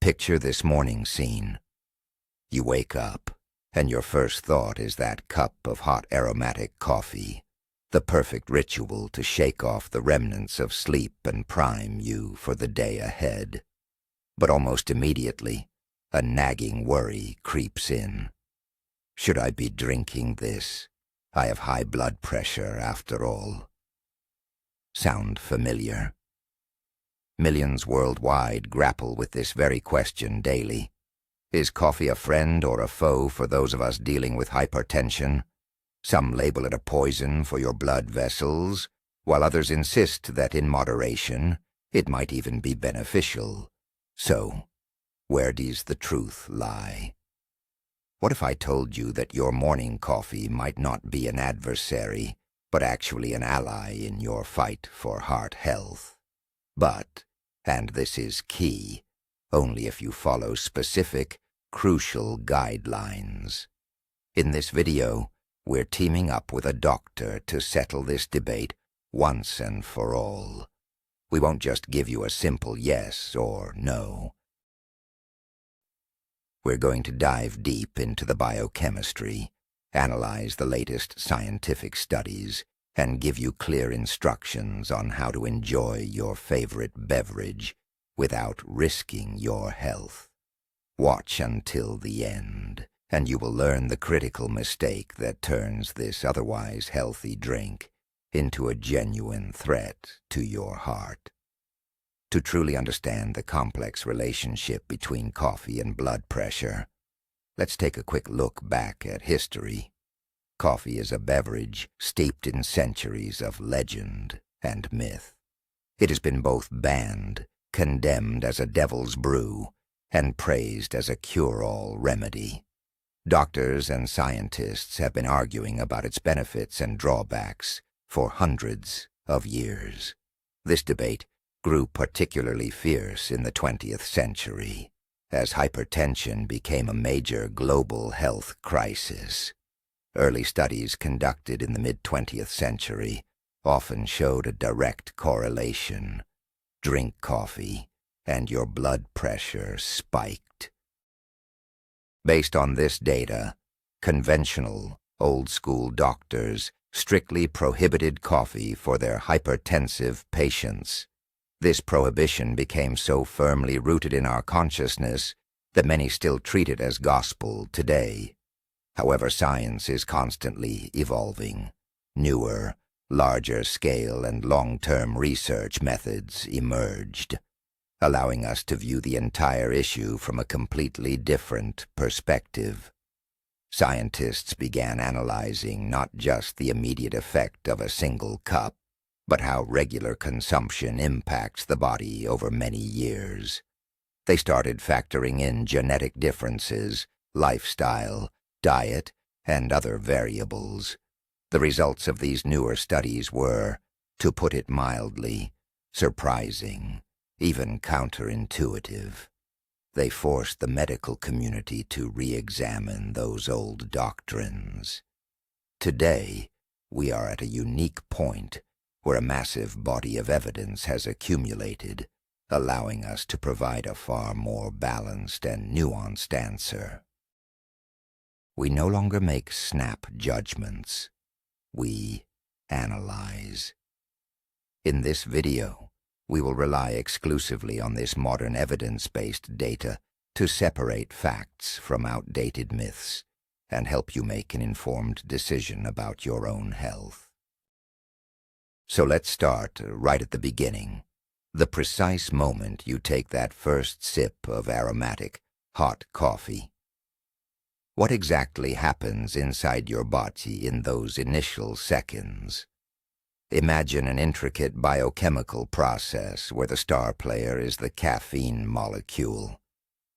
Picture this morning scene. You wake up, and your first thought is that cup of hot aromatic coffee, the perfect ritual to shake off the remnants of sleep and prime you for the day ahead. But almost immediately, a nagging worry creeps in. Should I be drinking this? I have high blood pressure after all. Sound familiar? Millions worldwide grapple with this very question daily. Is coffee a friend or a foe for those of us dealing with hypertension? Some label it a poison for your blood vessels, while others insist that in moderation, it might even be beneficial. So, where does the truth lie? What if I told you that your morning coffee might not be an adversary, but actually an ally in your fight for heart health? But, and this is key, only if you follow specific, crucial guidelines. In this video, we're teaming up with a doctor to settle this debate once and for all. We won't just give you a simple yes or no. We're going to dive deep into the biochemistry, analyze the latest scientific studies, and give you clear instructions on how to enjoy your favorite beverage without risking your health. Watch until the end, and you will learn the critical mistake that turns this otherwise healthy drink into a genuine threat to your heart. To truly understand the complex relationship between coffee and blood pressure, let's take a quick look back at history. Coffee is a beverage steeped in centuries of legend and myth. It has been both banned, condemned as a devil's brew, and praised as a cure-all remedy. Doctors and scientists have been arguing about its benefits and drawbacks for hundreds of years. This debate grew particularly fierce in the 20th century, as hypertension became a major global health crisis. Early studies conducted in the mid-20th century often showed a direct correlation. Drink coffee, and your blood pressure spiked. Based on this data, conventional, old-school doctors strictly prohibited coffee for their hypertensive patients. This prohibition became so firmly rooted in our consciousness that many still treat it as gospel today. However, science is constantly evolving. Newer, larger-scale and long-term research methods emerged, allowing us to view the entire issue from a completely different perspective. Scientists began analyzing not just the immediate effect of a single cup, but how regular consumption impacts the body over many years. They started factoring in genetic differences, lifestyle, diet, and other variables. The results of these newer studies were, to put it mildly, surprising, even counterintuitive. They forced the medical community to re-examine those old doctrines. Today, we are at a unique point where a massive body of evidence has accumulated, allowing us to provide a far more balanced and nuanced answer. We no longer make snap judgments. We analyze. In this video, we will rely exclusively on this modern evidence-based data to separate facts from outdated myths and help you make an informed decision about your own health. So let's start right at the beginning, the precise moment you take that first sip of aromatic, hot coffee. What exactly happens inside your body in those initial seconds? Imagine an intricate biochemical process where the star player is the caffeine molecule.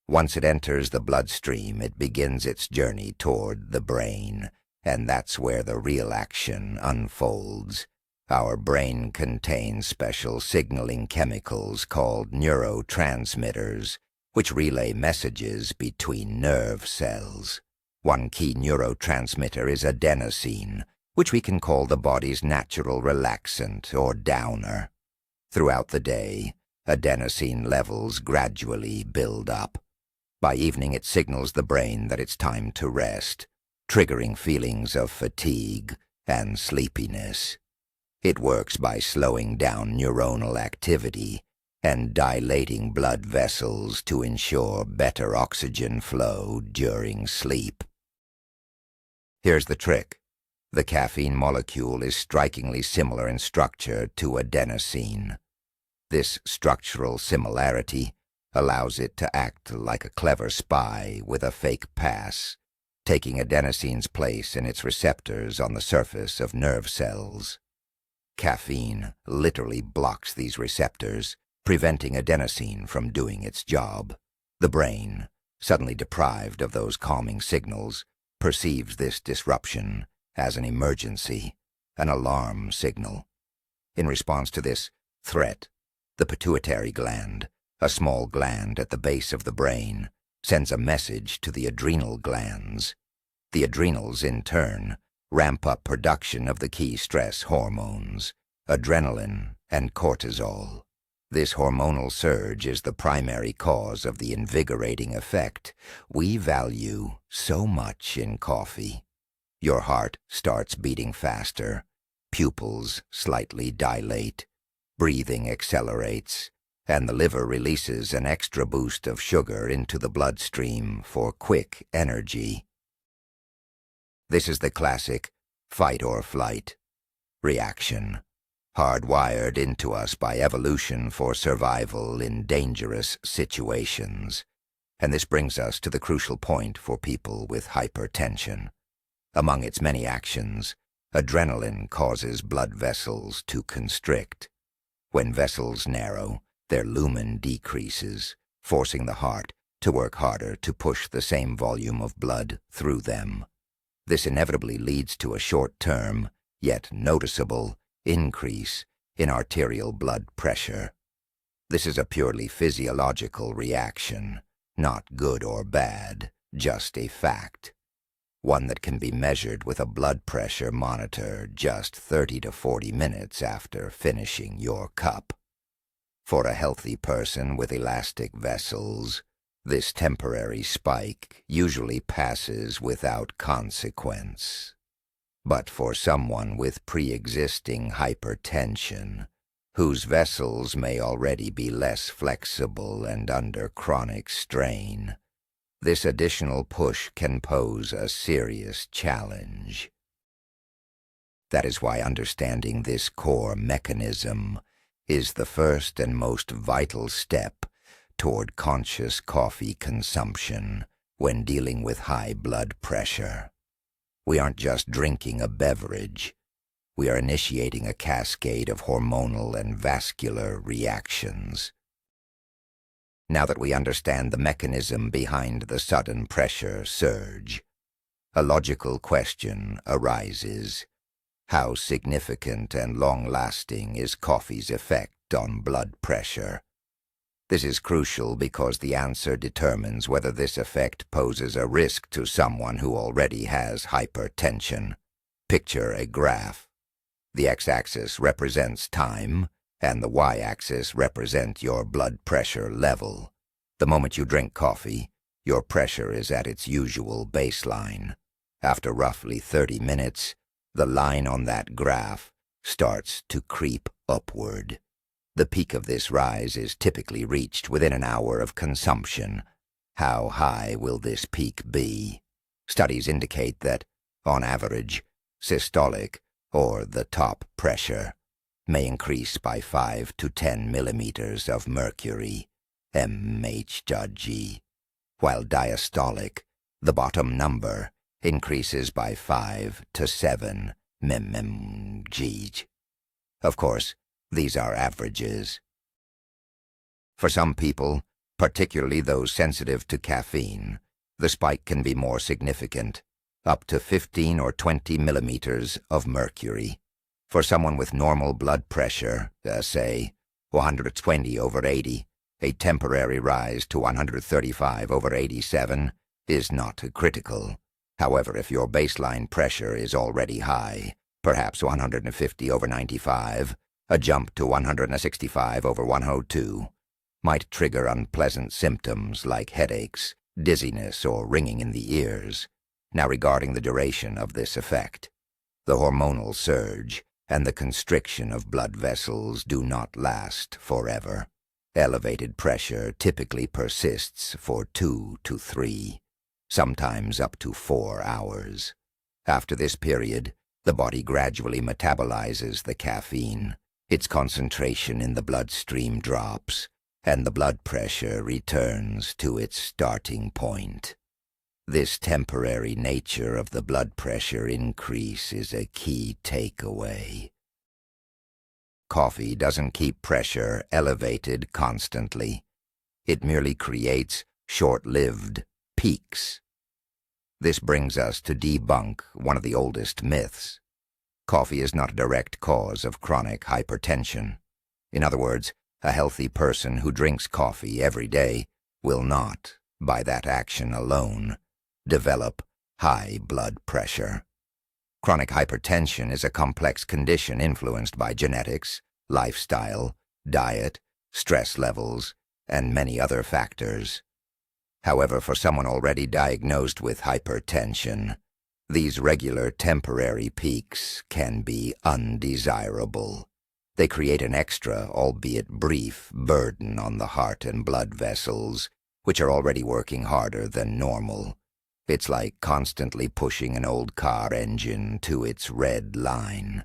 Once it enters the bloodstream, it begins its journey toward the brain, and that's where the real action unfolds. Our brain contains special signaling chemicals called neurotransmitters, which relay messages between nerve cells. One key neurotransmitter is adenosine, which we can call the body's natural relaxant or downer. Throughout the day, adenosine levels gradually build up. By evening, it signals the brain that it's time to rest, triggering feelings of fatigue and sleepiness. It works by slowing down neuronal activity and dilating blood vessels to ensure better oxygen flow during sleep. Here's the trick. The caffeine molecule is strikingly similar in structure to adenosine. This structural similarity allows it to act like a clever spy with a fake pass, taking adenosine's place in its receptors on the surface of nerve cells. Caffeine literally blocks these receptors, preventing adenosine from doing its job. The brain, suddenly deprived of those calming signals, perceives this disruption as an emergency, an alarm signal. In response to this threat, the pituitary gland, a small gland at the base of the brain, sends a message to the adrenal glands. The adrenals, in turn, ramp up production of the key stress hormones, adrenaline and cortisol. This hormonal surge is the primary cause of the invigorating effect we value so much in coffee. Your heart starts beating faster, pupils slightly dilate, breathing accelerates, and the liver releases an extra boost of sugar into the bloodstream for quick energy. This is the classic fight or flight reaction, hardwired into us by evolution for survival in dangerous situations. And this brings us to the crucial point for people with hypertension. Among its many actions, adrenaline causes blood vessels to constrict. When vessels narrow, their lumen decreases, forcing the heart to work harder to push the same volume of blood through them. This inevitably leads to a short-term, yet noticeable, increase in arterial blood pressure. This is a purely physiological reaction, not good or bad, just a fact. One that can be measured with a blood pressure monitor just 30 to 40 minutes after finishing your cup. For a healthy person with elastic vessels, this temporary spike usually passes without consequence. But for someone with pre-existing hypertension, whose vessels may already be less flexible and under chronic strain, this additional push can pose a serious challenge. That is why understanding this core mechanism is the first and most vital step toward conscious coffee consumption when dealing with high blood pressure. We aren't just drinking a beverage. We are initiating a cascade of hormonal and vascular reactions. Now that we understand the mechanism behind the sudden pressure surge, a logical question arises. How significant and long-lasting is coffee's effect on blood pressure? This is crucial because the answer determines whether this effect poses a risk to someone who already has hypertension. Picture a graph. The x-axis represents time, and the y-axis represents your blood pressure level. The moment you drink coffee, your pressure is at its usual baseline. After roughly 30 minutes, the line on that graph starts to creep upward. The peak of this rise is typically reached within an hour of consumption. How high will this peak be? Studies indicate that, on average, systolic, or the top pressure, may increase by 5 to 10 millimeters of mercury, mmHg, while diastolic, the bottom number, increases by 5 to 7 mmHg. Of course, these are averages. For some people, particularly those sensitive to caffeine, the spike can be more significant, up to 15 or 20 millimeters of mercury. For someone with normal blood pressure, say 120/80, a temporary rise to 135/87 is not critical. However, if your baseline pressure is already high, perhaps 150/95, A jump to 165 over 102 might trigger unpleasant symptoms like headaches, dizziness, or ringing in the ears. Now, regarding the duration of this effect, the hormonal surge and the constriction of blood vessels do not last forever. Elevated pressure typically persists for 2 to 3, sometimes up to 4 hours. After this period, the body gradually metabolizes the caffeine, its concentration in the bloodstream drops, and the blood pressure returns to its starting point. This temporary nature of the blood pressure increase is a key takeaway. Coffee doesn't keep pressure elevated constantly. It merely creates short-lived peaks. This brings us to debunk one of the oldest myths. Coffee is not a direct cause of chronic hypertension. In other words, a healthy person who drinks coffee every day will not, by that action alone, develop high blood pressure. Chronic hypertension is a complex condition influenced by genetics, lifestyle, diet, stress levels, and many other factors. However, for someone already diagnosed with hypertension, these regular temporary peaks can be undesirable. They create an extra, albeit brief, burden on the heart and blood vessels, which are already working harder than normal. It's like constantly pushing an old car engine to its red line.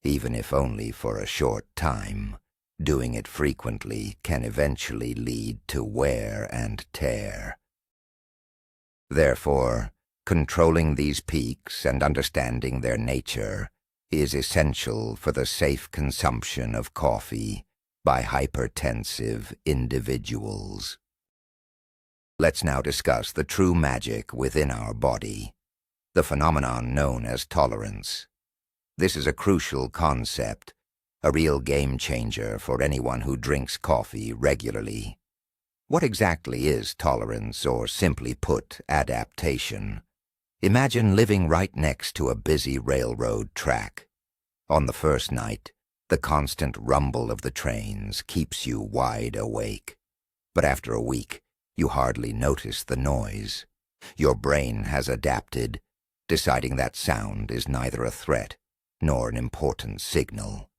Even if only for a short time, doing it frequently can eventually lead to wear and tear. Therefore, controlling these peaks and understanding their nature is essential for the safe consumption of coffee by hypertensive individuals. Let's now discuss the true magic within our body, the phenomenon known as tolerance. This is a crucial concept, a real game-changer for anyone who drinks coffee regularly. What exactly is tolerance, or simply put, adaptation? Imagine living right next to a busy railroad track. On the first night, the constant rumble of the trains keeps you wide awake. But after a week, you hardly notice the noise. Your brain has adapted, deciding that sound is neither a threat nor an important signal.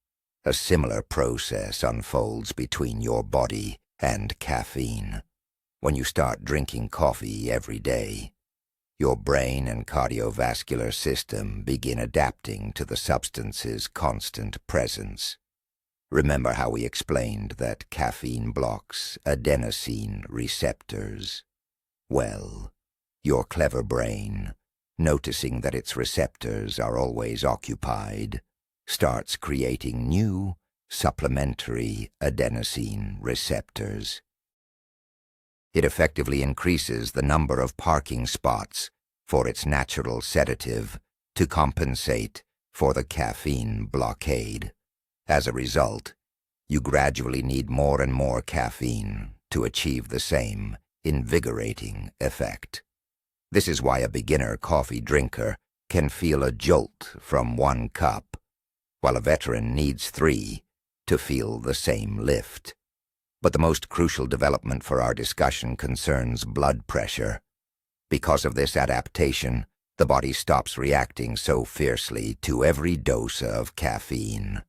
A similar process unfolds between your body and caffeine. When you start drinking coffee every day, your brain and cardiovascular system begin adapting to the substance's constant presence. Remember how we explained that caffeine blocks adenosine receptors? Well, your clever brain, noticing that its receptors are always occupied, starts creating new, supplementary adenosine receptors. It effectively increases the number of parking spots for its natural sedative to compensate for the caffeine blockade. As a result, you gradually need more and more caffeine to achieve the same invigorating effect. This is why a beginner coffee drinker can feel a jolt from 1 cup, while a veteran needs 3 to feel the same lift. But the most crucial development for our discussion concerns blood pressure. Because of this adaptation, the body stops reacting so fiercely to every dose of caffeine.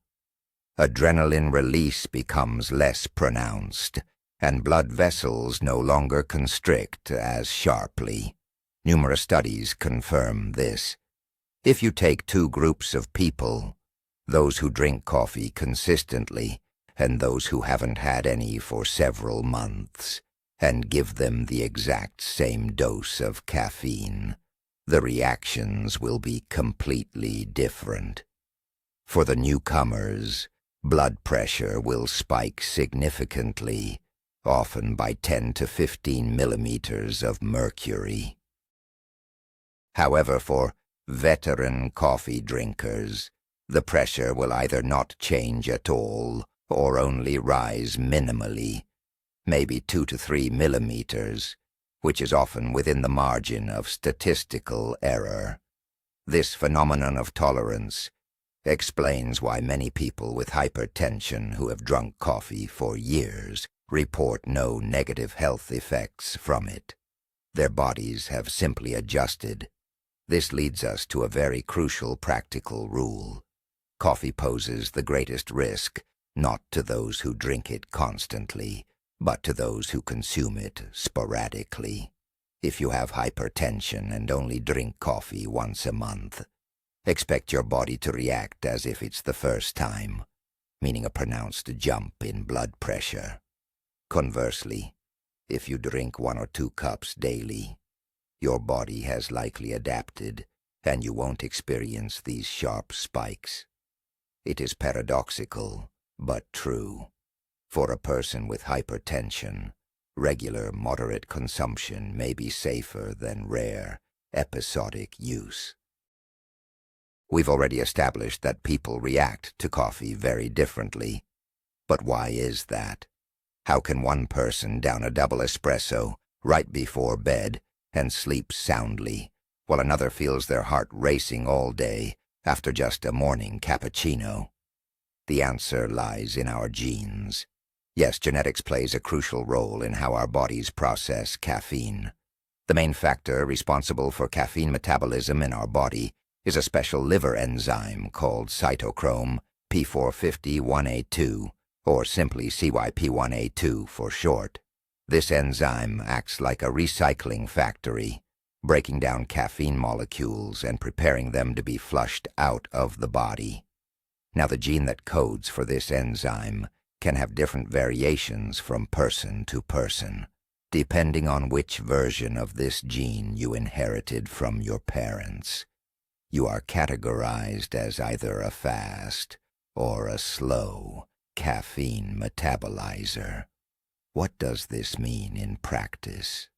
Adrenaline release becomes less pronounced, and blood vessels no longer constrict as sharply. Numerous studies confirm this. If you take 2 groups of people, those who drink coffee consistently and those who haven't had any for several months, and give them the exact same dose of caffeine, the reactions will be completely different. For the newcomers, blood pressure will spike significantly, often by 10 to 15 millimeters of mercury. However, for veteran coffee drinkers, the pressure will either not change at all or only rise minimally, maybe 2 to 3 millimeters, which is often within the margin of statistical error. This phenomenon of tolerance, explains why many people with hypertension who have drunk coffee for years report no negative health effects from it. Their bodies have simply adjusted. This leads us to a very crucial practical rule. Coffee poses the greatest risk, not to those who drink it constantly, but to those who consume it sporadically. If you have hypertension and only drink coffee once a month, expect your body to react as if it's the first time, meaning a pronounced jump in blood pressure. Conversely, if you drink 1 or 2 cups daily, your body has likely adapted, and you won't experience these sharp spikes. It is paradoxical, but true. For a person with hypertension, regular moderate consumption may be safer than rare, episodic use. We've already established that people react to coffee very differently. But why is that? How can one person down a double espresso right before bed and sleep soundly, while another feels their heart racing all day after just a morning cappuccino? The answer lies in our genes. Yes, genetics plays a crucial role in how our bodies process caffeine. The main factor responsible for caffeine metabolism in our body is a special liver enzyme called cytochrome P450-1A2, or simply CYP1A2 for short. This enzyme acts like a recycling factory, breaking down caffeine molecules and preparing them to be flushed out of the body. Now, the gene that codes for this enzyme can have different variations from person to person, depending on which version of this gene you inherited from your parents. You are categorized as either a fast or a slow caffeine metabolizer. What does this mean in practice?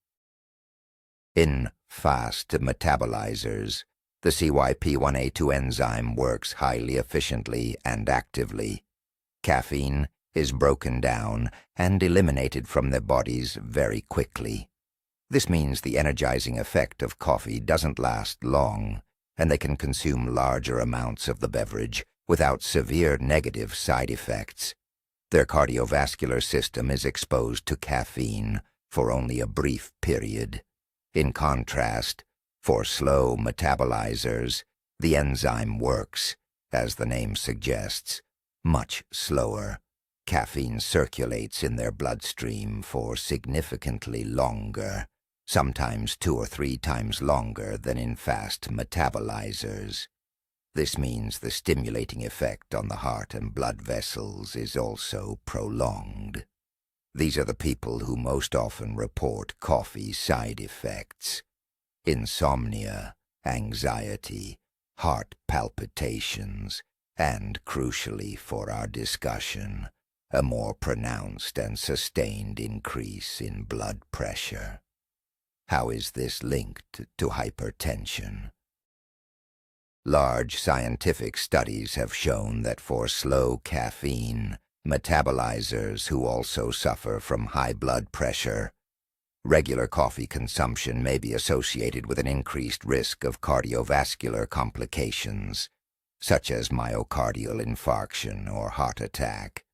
In fast metabolizers, the CYP1A2 enzyme works highly efficiently and actively. Caffeine is broken down and eliminated from their bodies very quickly. This means the energizing effect of coffee doesn't last long, and they can consume larger amounts of the beverage without severe negative side effects. Their cardiovascular system is exposed to caffeine for only a brief period. In contrast, for slow metabolizers, the enzyme works, as the name suggests, much slower. Caffeine circulates in their bloodstream for significantly longer, sometimes 2 or 3 times longer than in fast metabolizers. This means the stimulating effect on the heart and blood vessels is also prolonged. These are the people who most often report coffee side effects: insomnia, anxiety, heart palpitations, and, crucially for our discussion, a more pronounced and sustained increase in blood pressure. How is this linked to hypertension? Large scientific studies have shown that for slow caffeine metabolizers who also suffer from high blood pressure, regular coffee consumption may be associated with an increased risk of cardiovascular complications, such as myocardial infarction or heart attack.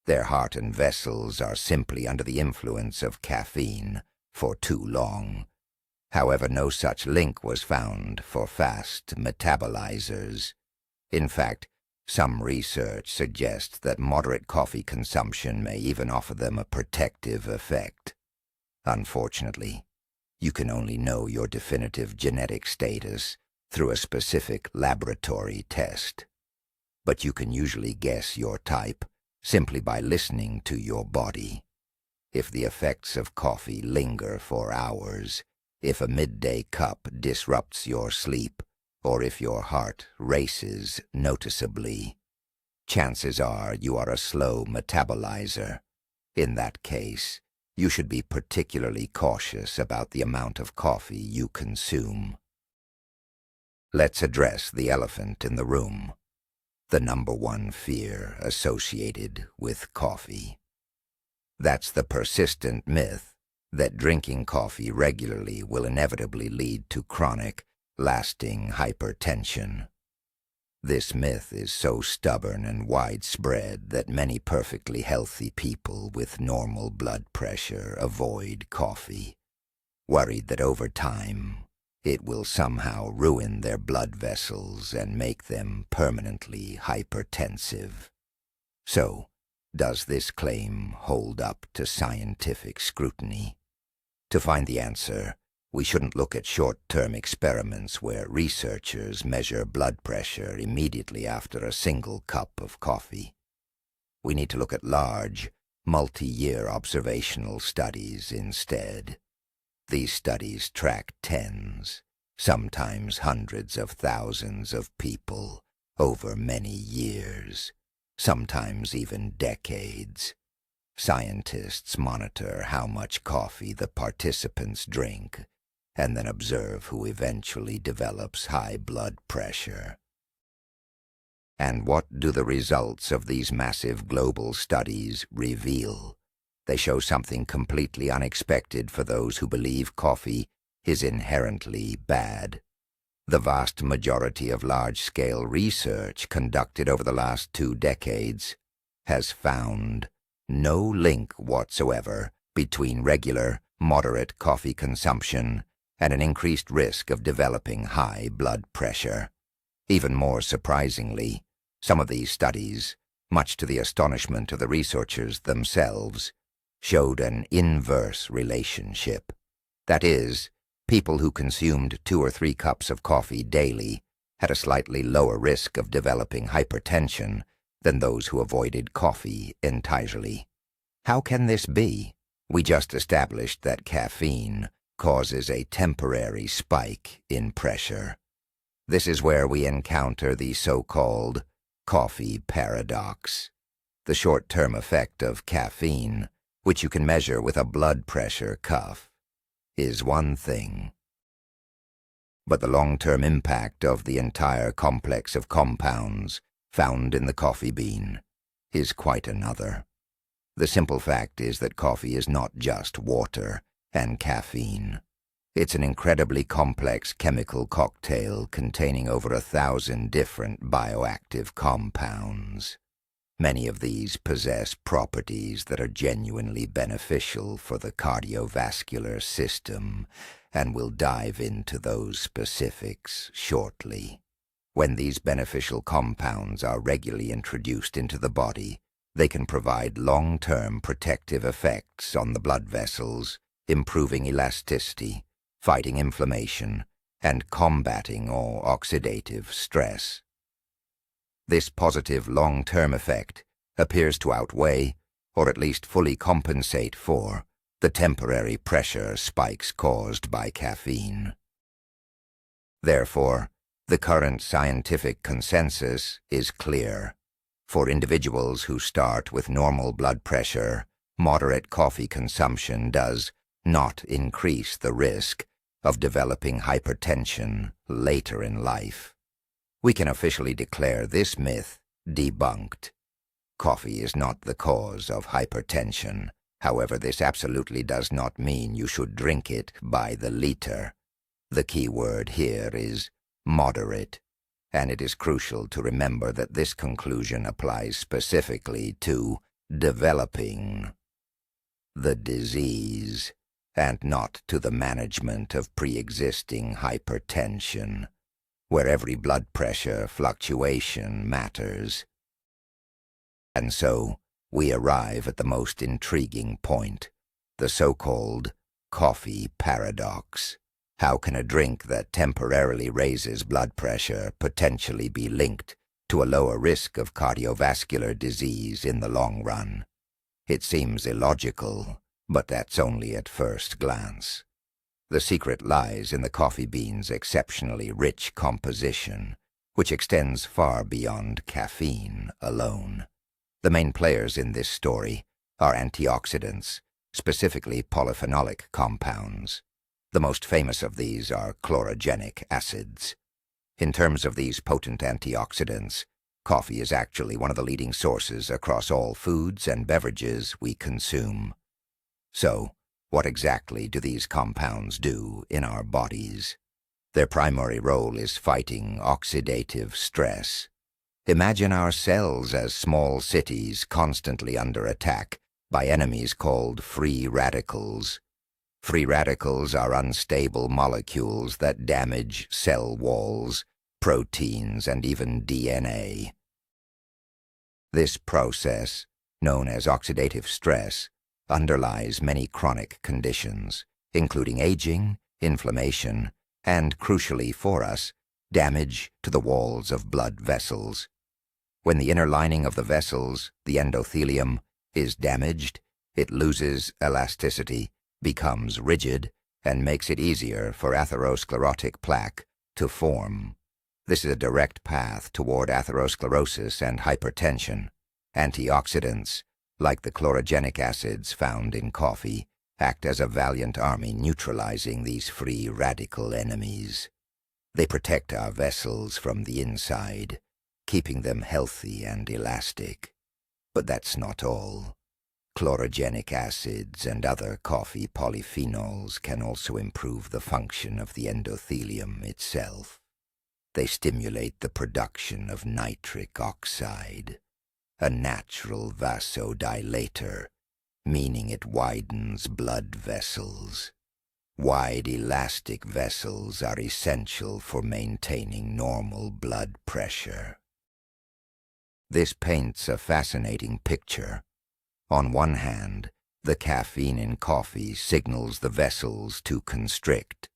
Their heart and vessels are simply under the influence of caffeine for too long. However, no such link was found for fast metabolizers. In fact, some research suggests that moderate coffee consumption may even offer them a protective effect. Unfortunately, you can only know your definitive genetic status through a specific laboratory test. But you can usually guess your type simply by listening to your body. If the effects of coffee linger for hours, if a midday cup disrupts your sleep, or if your heart races noticeably, chances are you are a slow metabolizer. In that case, you should be particularly cautious about the amount of coffee you consume. Let's address the elephant in the room, the #1 fear associated with coffee. That's the persistent myth that drinking coffee regularly will inevitably lead to chronic, lasting hypertension. This myth is so stubborn and widespread that many perfectly healthy people with normal blood pressure avoid coffee, worried that over time it will somehow ruin their blood vessels and make them permanently hypertensive. So, does this claim hold up to scientific scrutiny? To find the answer, we shouldn't look at short-term experiments where researchers measure blood pressure immediately after a single cup of coffee. We need to look at large, multi-year observational studies instead. These studies track tens, sometimes hundreds of thousands of people over many years, sometimes even decades. Scientists monitor how much coffee the participants drink and then observe who eventually develops high blood pressure. And what do the results of these massive global studies reveal? They show something completely unexpected for those who believe coffee is inherently bad. The vast majority of large-scale research conducted over the last 2 decades has found no link whatsoever between regular, moderate coffee consumption and an increased risk of developing high blood pressure. Even more surprisingly, some of these studies, much to the astonishment of the researchers themselves, showed an inverse relationship. That is, people who consumed 2 or 3 cups of coffee daily had a slightly lower risk of developing hypertension than those who avoided coffee entirely. How can this be? We just established that caffeine causes a temporary spike in pressure. This is where we encounter the so-called coffee paradox. The short-term effect of caffeine, which you can measure with a blood pressure cuff, is one thing. But the long-term impact of the entire complex of compounds found in the coffee bean is quite another. The simple fact is that coffee is not just water and caffeine. It's an incredibly complex chemical cocktail containing over 1,000 different bioactive compounds. Many of these possess properties that are genuinely beneficial for the cardiovascular system, and we'll dive into those specifics shortly. When these beneficial compounds are regularly introduced into the body, they can provide long-term protective effects on the blood vessels, improving elasticity, fighting inflammation, and combating or oxidative stress. This positive long-term effect appears to outweigh, or at least fully compensate for, the temporary pressure spikes caused by caffeine. Therefore, the current scientific consensus is clear. For individuals who start with normal blood pressure, moderate coffee consumption does not increase the risk of developing hypertension later in life. We can officially declare this myth debunked. Coffee is not the cause of hypertension. However, this absolutely does not mean you should drink it by the liter. The key word here is moderate, and it is crucial to remember that this conclusion applies specifically to developing the disease and not to the management of pre-existing hypertension, where every blood pressure fluctuation matters. And so, we arrive at the most intriguing point, the so-called coffee paradox. How can a drink that temporarily raises blood pressure potentially be linked to a lower risk of cardiovascular disease in the long run? It seems illogical, but that's only at first glance. The secret lies in the coffee bean's exceptionally rich composition, which extends far beyond caffeine alone. The main players in this story are antioxidants, specifically polyphenolic compounds. The most famous of these are chlorogenic acids. In terms of these potent antioxidants, coffee is actually one of the leading sources across all foods and beverages we consume. So, what exactly do these compounds do in our bodies? Their primary role is fighting oxidative stress, Imagine our cells as small cities constantly under attack by enemies called free radicals. Free radicals are unstable molecules that damage cell walls, proteins, and even DNA. This process, known as oxidative stress, underlies many chronic conditions, including aging, inflammation, and, crucially for us, damage to the walls of blood vessels. When the inner lining of the vessels, the endothelium, is damaged, it loses elasticity, becomes rigid, and makes it easier for atherosclerotic plaque to form. This is a direct path toward atherosclerosis and hypertension. Antioxidants, like the chlorogenic acids found in coffee, act as a valiant army neutralizing these free radical enemies. They protect our vessels from the inside, keeping them healthy and elastic. But that's not all. Chlorogenic acids and other coffee polyphenols can also improve the function of the endothelium itself. They stimulate the production of nitric oxide, a natural vasodilator, meaning it widens blood vessels. Wide elastic vessels are essential for maintaining normal blood pressure. This paints a fascinating picture. On one hand, the caffeine in coffee signals the vessels to constrict.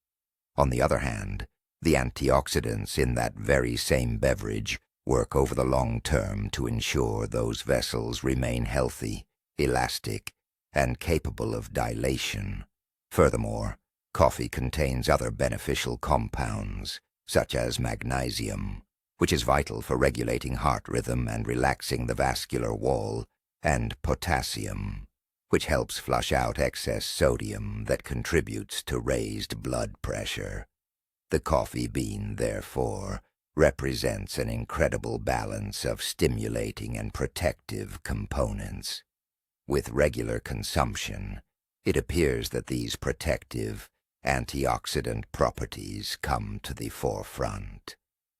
On the other hand, the antioxidants in that very same beverage work over the long term to ensure those vessels remain healthy, elastic, and capable of dilation. Furthermore, coffee contains other beneficial compounds, such as magnesium, which is vital for regulating heart rhythm and relaxing the vascular wall, and potassium, which helps flush out excess sodium that contributes to raised blood pressure. The coffee bean, therefore, represents an incredible balance of stimulating and protective components. With regular consumption, it appears that these protective, antioxidant properties come to the forefront,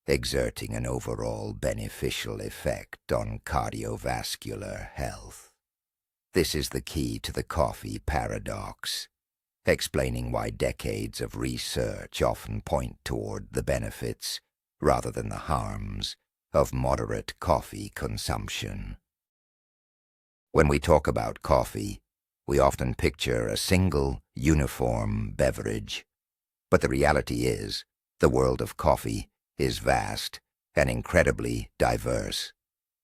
exerting an overall beneficial effect on cardiovascular health. This is the key to the coffee paradox, explaining why decades of research often point toward the benefits, rather than the harms, of moderate coffee consumption. When we talk about coffee, we often picture a single, uniform beverage. But the reality is, the world of coffee is vast and incredibly diverse.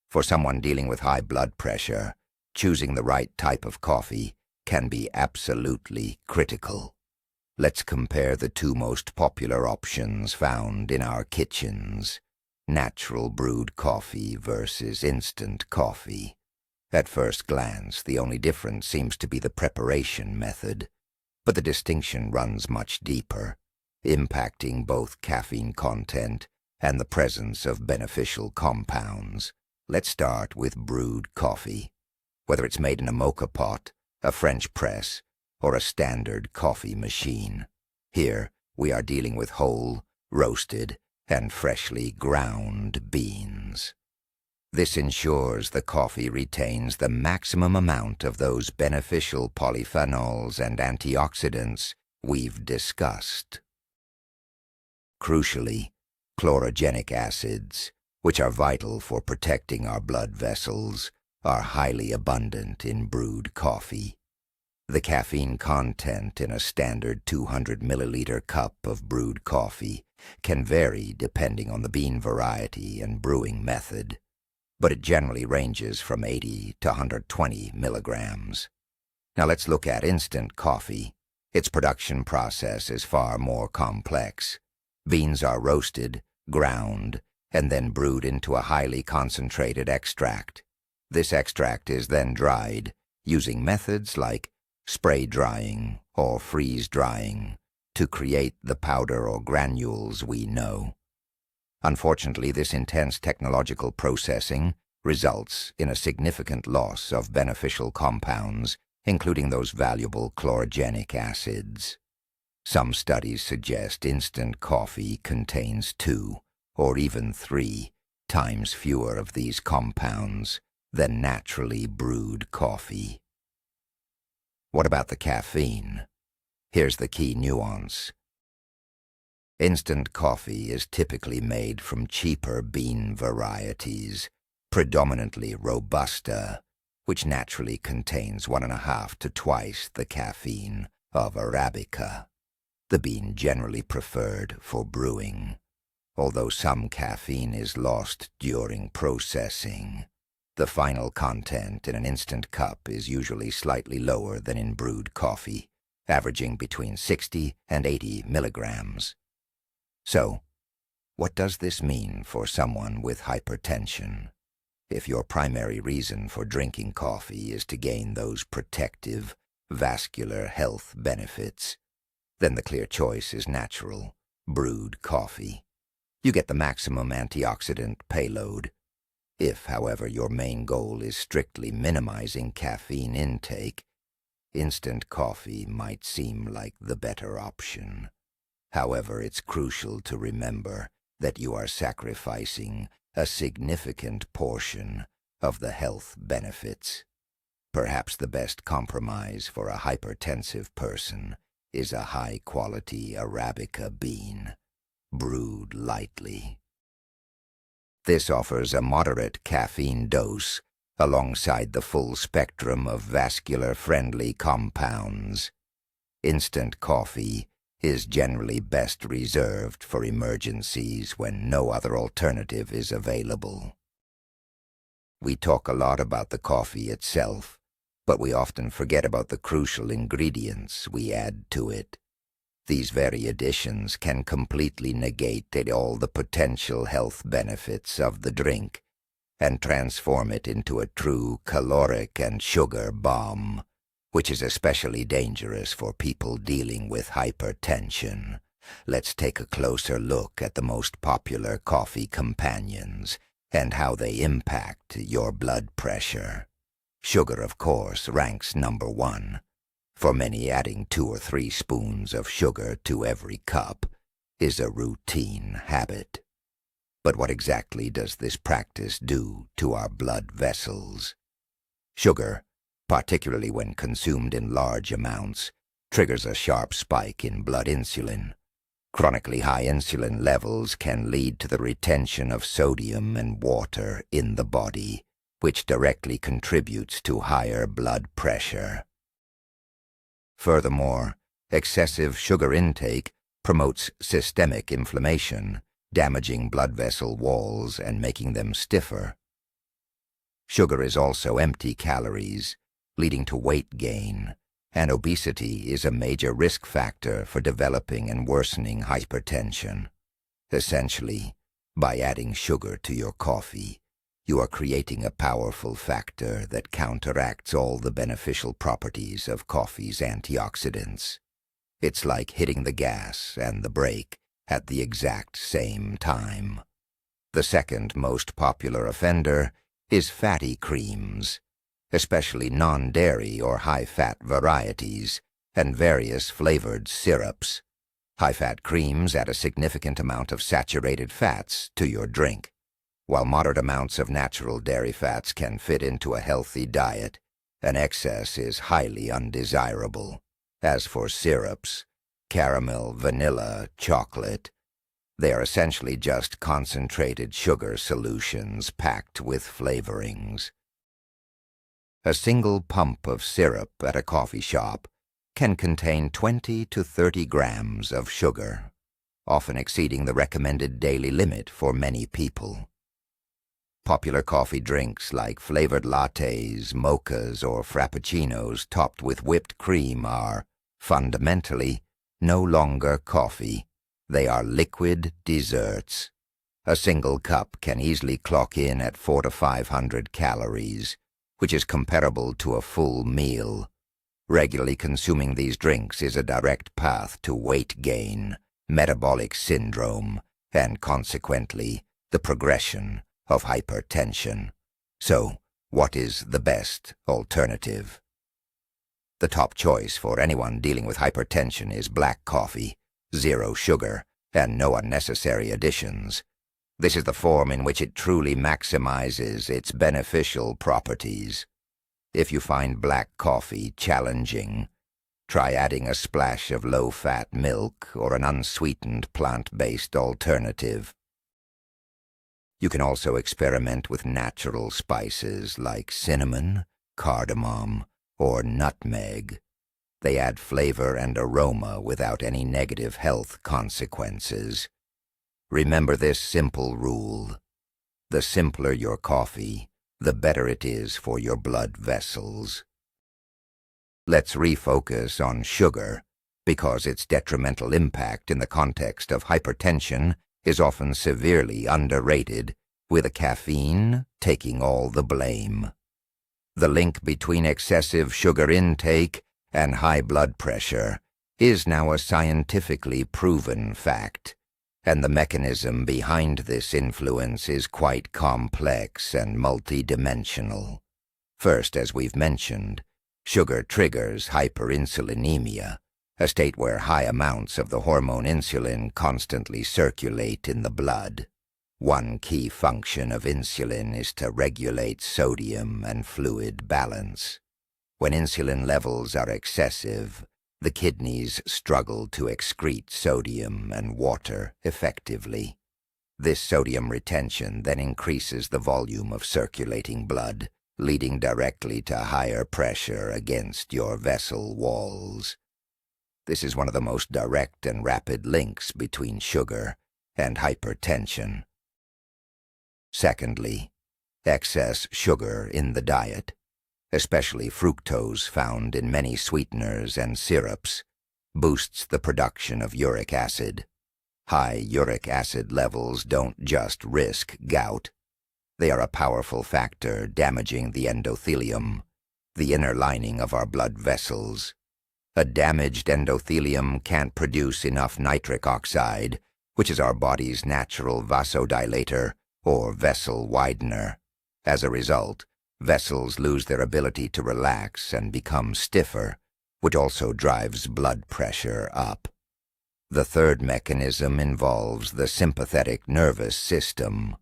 For someone dealing with high blood pressure, choosing the right type of coffee can be absolutely critical. Let's compare the two most popular options found in our kitchens: natural brewed coffee versus instant coffee. At first glance, the only difference seems to be the preparation method, but the distinction runs much deeper, impacting both caffeine content and the presence of beneficial compounds. Let's start with brewed coffee. Whether it's made in a moka pot, a French press, or a standard coffee machine, here we are dealing with whole, roasted, and freshly ground beans. This ensures the coffee retains the maximum amount of those beneficial polyphenols and antioxidants we've discussed. Crucially, chlorogenic acids, which are vital for protecting our blood vessels, are highly abundant in brewed coffee. The caffeine content in a standard 200 milliliter cup of brewed coffee can vary depending on the bean variety and brewing method, but it generally ranges from 80 to 120 milligrams. Now let's look at instant coffee. Its production process is far more complex. Beans are roasted, ground, and then brewed into a highly concentrated extract. This extract is then dried using methods like spray drying or freeze drying to create the powder or granules we know. Unfortunately, this intense technological processing results in a significant loss of beneficial compounds, including those valuable chlorogenic acids. Some studies suggest instant coffee contains 2 or even 3 times fewer of these compounds than naturally brewed coffee. What about the caffeine? Here's the key nuance. Instant coffee is typically made from cheaper bean varieties, predominantly Robusta, which naturally contains 1.5 to twice the caffeine of Arabica, the bean generally preferred for brewing. Although some caffeine is lost during processing, the final content in an instant cup is usually slightly lower than in brewed coffee, averaging between 60 and 80 milligrams. So, what does this mean for someone with hypertension? If your primary reason for drinking coffee is to gain those protective, vascular health benefits, then the clear choice is natural, brewed coffee. You get the maximum antioxidant payload. If, however, your main goal is strictly minimizing caffeine intake, instant coffee might seem like the better option. However, it's crucial to remember that you are sacrificing a significant portion of the health benefits. Perhaps the best compromise for a hypertensive person is a high-quality Arabica bean, brewed lightly. This offers a moderate caffeine dose alongside the full spectrum of vascular-friendly compounds. Instant coffee is generally best reserved for emergencies when no other alternative is available. We talk a lot about the coffee itself, but we often forget about the crucial ingredients we add to it. These very additions can completely negate all the potential health benefits of the drink and transform it into a true caloric and sugar bomb, which is especially dangerous for people dealing with hypertension. Let's take a closer look at the most popular coffee companions and how they impact your blood pressure. Sugar, of course, ranks number 1. For many, adding 2 or 3 spoons of sugar to every cup is a routine habit. But what exactly does this practice do to our blood vessels? Sugar, particularly when consumed in large amounts, triggers a sharp spike in blood insulin. Chronically high insulin levels can lead to the retention of sodium and water in the body, which directly contributes to higher blood pressure. Furthermore, excessive sugar intake promotes systemic inflammation, damaging blood vessel walls and making them stiffer. Sugar is also empty calories, leading to weight gain, and obesity is a major risk factor for developing and worsening hypertension. Essentially, by adding sugar to your coffee, you are creating a powerful factor that counteracts all the beneficial properties of coffee's antioxidants. It's like hitting the gas and the brake at the exact same time. The second most popular offender is fatty creams, especially non-dairy or high-fat varieties, and various flavored syrups. High-fat creams add a significant amount of saturated fats to your drink. While moderate amounts of natural dairy fats can fit into a healthy diet, an excess is highly undesirable. As for syrups, caramel, vanilla, chocolate, they are essentially just concentrated sugar solutions packed with flavorings. A single pump of syrup at a coffee shop can contain 20 to 30 grams of sugar, often exceeding the recommended daily limit for many people. Popular coffee drinks like flavored lattes, mochas, or frappuccinos topped with whipped cream are, fundamentally, no longer coffee. They are liquid desserts. A single cup can easily clock in at 400 to 500 calories, which is comparable to a full meal. Regularly consuming these drinks is a direct path to weight gain, metabolic syndrome, and consequently, the progression of hypertension. So, what is the best alternative? The top choice for anyone dealing with hypertension is black coffee, 0 sugar, and no unnecessary additions. This is the form in which it truly maximizes its beneficial properties. If you find black coffee challenging, try adding a splash of low-fat milk or an unsweetened plant-based alternative. You can also experiment with natural spices like cinnamon, cardamom, or nutmeg. They add flavor and aroma without any negative health consequences. Remember this simple rule: the simpler your coffee, the better it is for your blood vessels. Let's refocus on sugar, because its detrimental impact in the context of hypertension is often severely underrated, with caffeine taking all the blame. The link between excessive sugar intake and high blood pressure is now a scientifically proven fact, and the mechanism behind this influence is quite complex and multidimensional. First, as we've mentioned, sugar triggers hyperinsulinemia, a state where high amounts of the hormone insulin constantly circulate in the blood. One key function of insulin is to regulate sodium and fluid balance. When insulin levels are excessive, the kidneys struggle to excrete sodium and water effectively. This sodium retention then increases the volume of circulating blood, leading directly to higher pressure against your vessel walls. This is one of the most direct and rapid links between sugar and hypertension. Secondly, excess sugar in the diet, especially fructose found in many sweeteners and syrups, boosts the production of uric acid. High uric acid levels don't just risk gout. They are a powerful factor damaging the endothelium, the inner lining of our blood vessels. A damaged endothelium can't produce enough nitric oxide, which is our body's natural vasodilator or vessel widener. As a result, vessels lose their ability to relax and become stiffer, which also drives blood pressure up. The third mechanism involves the sympathetic nervous system.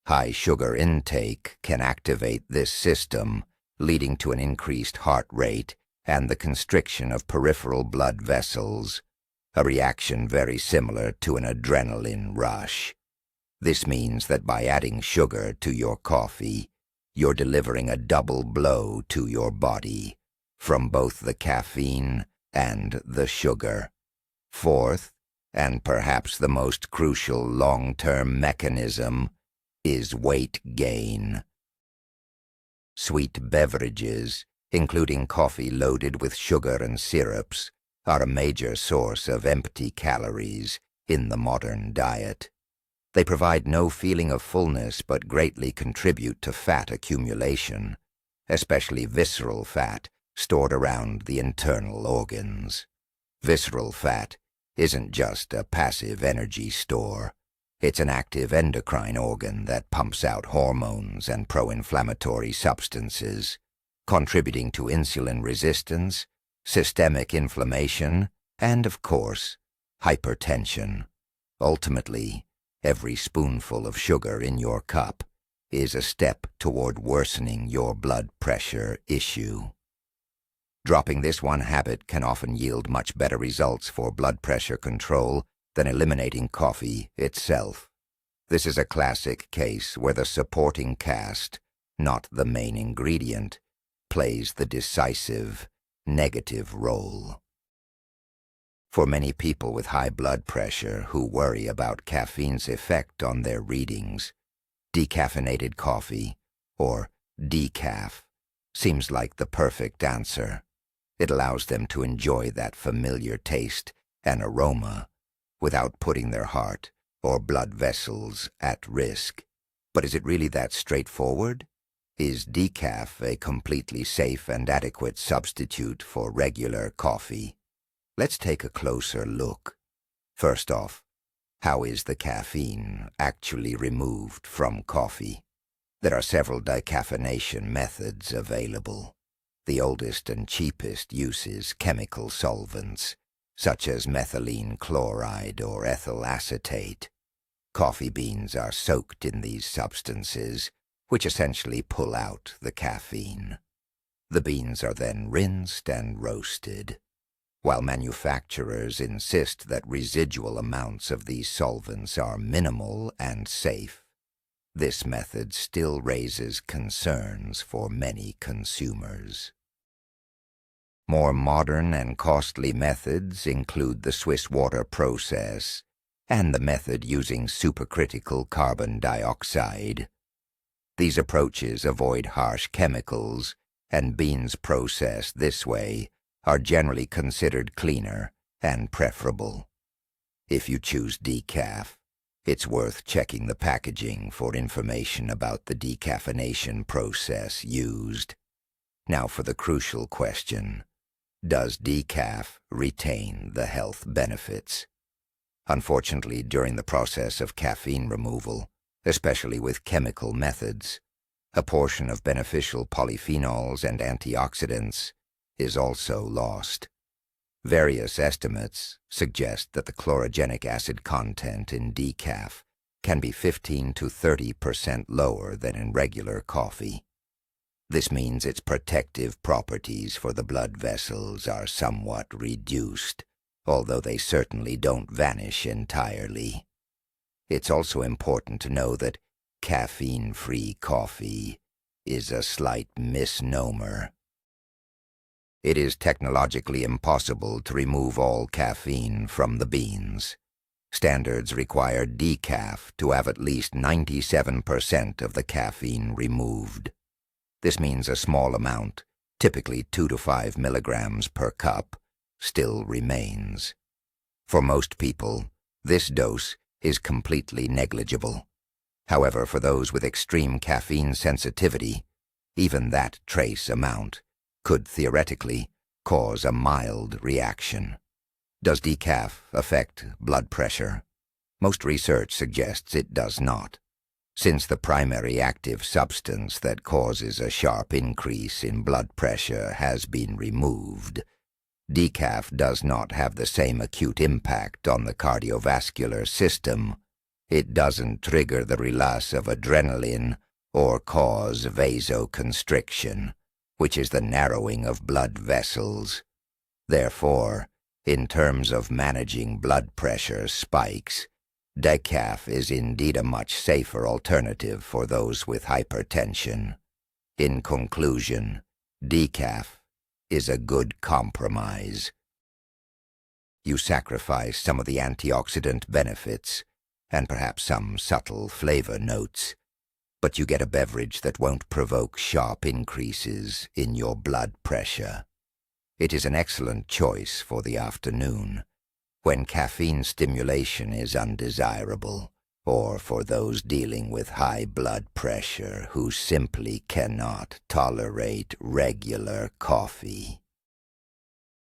High sugar intake can activate this system, leading to an increased heart rate and the constriction of peripheral blood vessels, a reaction very similar to an adrenaline rush. This means that by adding sugar to your coffee, you're delivering a double blow to your body, from both the caffeine and the sugar. Fourth, and perhaps the most crucial long-term mechanism, is weight gain. Sweet beverages, including coffee loaded with sugar and syrups, are a major source of empty calories in the modern diet. They provide no feeling of fullness but greatly contribute to fat accumulation, especially visceral fat stored around the internal organs. Visceral fat isn't just a passive energy store. It's an active endocrine organ that pumps out hormones and pro-inflammatory substances, contributing to insulin resistance, systemic inflammation, and, of course, hypertension. Ultimately, every spoonful of sugar in your cup is a step toward worsening your blood pressure issue. Dropping this one habit can often yield much better results for blood pressure control than eliminating coffee itself. This is a classic case where the supporting cast, not the main ingredient, plays the decisive, negative role. For many people with high blood pressure who worry about caffeine's effect on their readings, decaffeinated coffee, or decaf, seems like the perfect answer. It allows them to enjoy that familiar taste and aroma without putting their heart or blood vessels at risk. But is it really that straightforward? Is decaf a completely safe and adequate substitute for regular coffee? Let's take a closer look. First off, how is the caffeine actually removed from coffee? There are several decaffeination methods available. The oldest and cheapest uses chemical solvents, such as methylene chloride or ethyl acetate. Coffee beans are soaked in these substances, which essentially pull out the caffeine. The beans are then rinsed and roasted. While manufacturers insist that residual amounts of these solvents are minimal and safe, this method still raises concerns for many consumers. More modern and costly methods include the Swiss water process and the method using supercritical carbon dioxide. These approaches avoid harsh chemicals, and beans processed this way are generally considered cleaner and preferable. If you choose decaf, it's worth checking the packaging for information about the decaffeination process used. Now for the crucial question: does decaf retain the health benefits? Unfortunately, during the process of caffeine removal, especially with chemical methods, a portion of beneficial polyphenols and antioxidants is also lost. Various estimates suggest that the chlorogenic acid content in decaf can be 15 to 30% lower than in regular coffee. This means its protective properties for the blood vessels are somewhat reduced, although they certainly don't vanish entirely. It's also important to know that caffeine-free coffee is a slight misnomer. It is technologically impossible to remove all caffeine from the beans. Standards require decaf to have at least 97% of the caffeine removed. This means a small amount, typically 2 to 5 milligrams per cup, still remains. For most people, this dose is completely negligible. However, for those with extreme caffeine sensitivity, even that trace amount could theoretically cause a mild reaction. Does decaf affect blood pressure? Most research suggests it does not. Since the primary active substance that causes a sharp increase in blood pressure has been removed, decaf does not have the same acute impact on the cardiovascular system. It doesn't trigger the release of adrenaline or cause vasoconstriction, which is the narrowing of blood vessels. Therefore, in terms of managing blood pressure spikes, decaf is indeed a much safer alternative for those with hypertension. In conclusion, decaf is a good compromise. You sacrifice some of the antioxidant benefits and perhaps some subtle flavor notes, but you get a beverage that won't provoke sharp increases in your blood pressure. It is an excellent choice for the afternoon, when caffeine stimulation is undesirable, or for those dealing with high blood pressure who simply cannot tolerate regular coffee.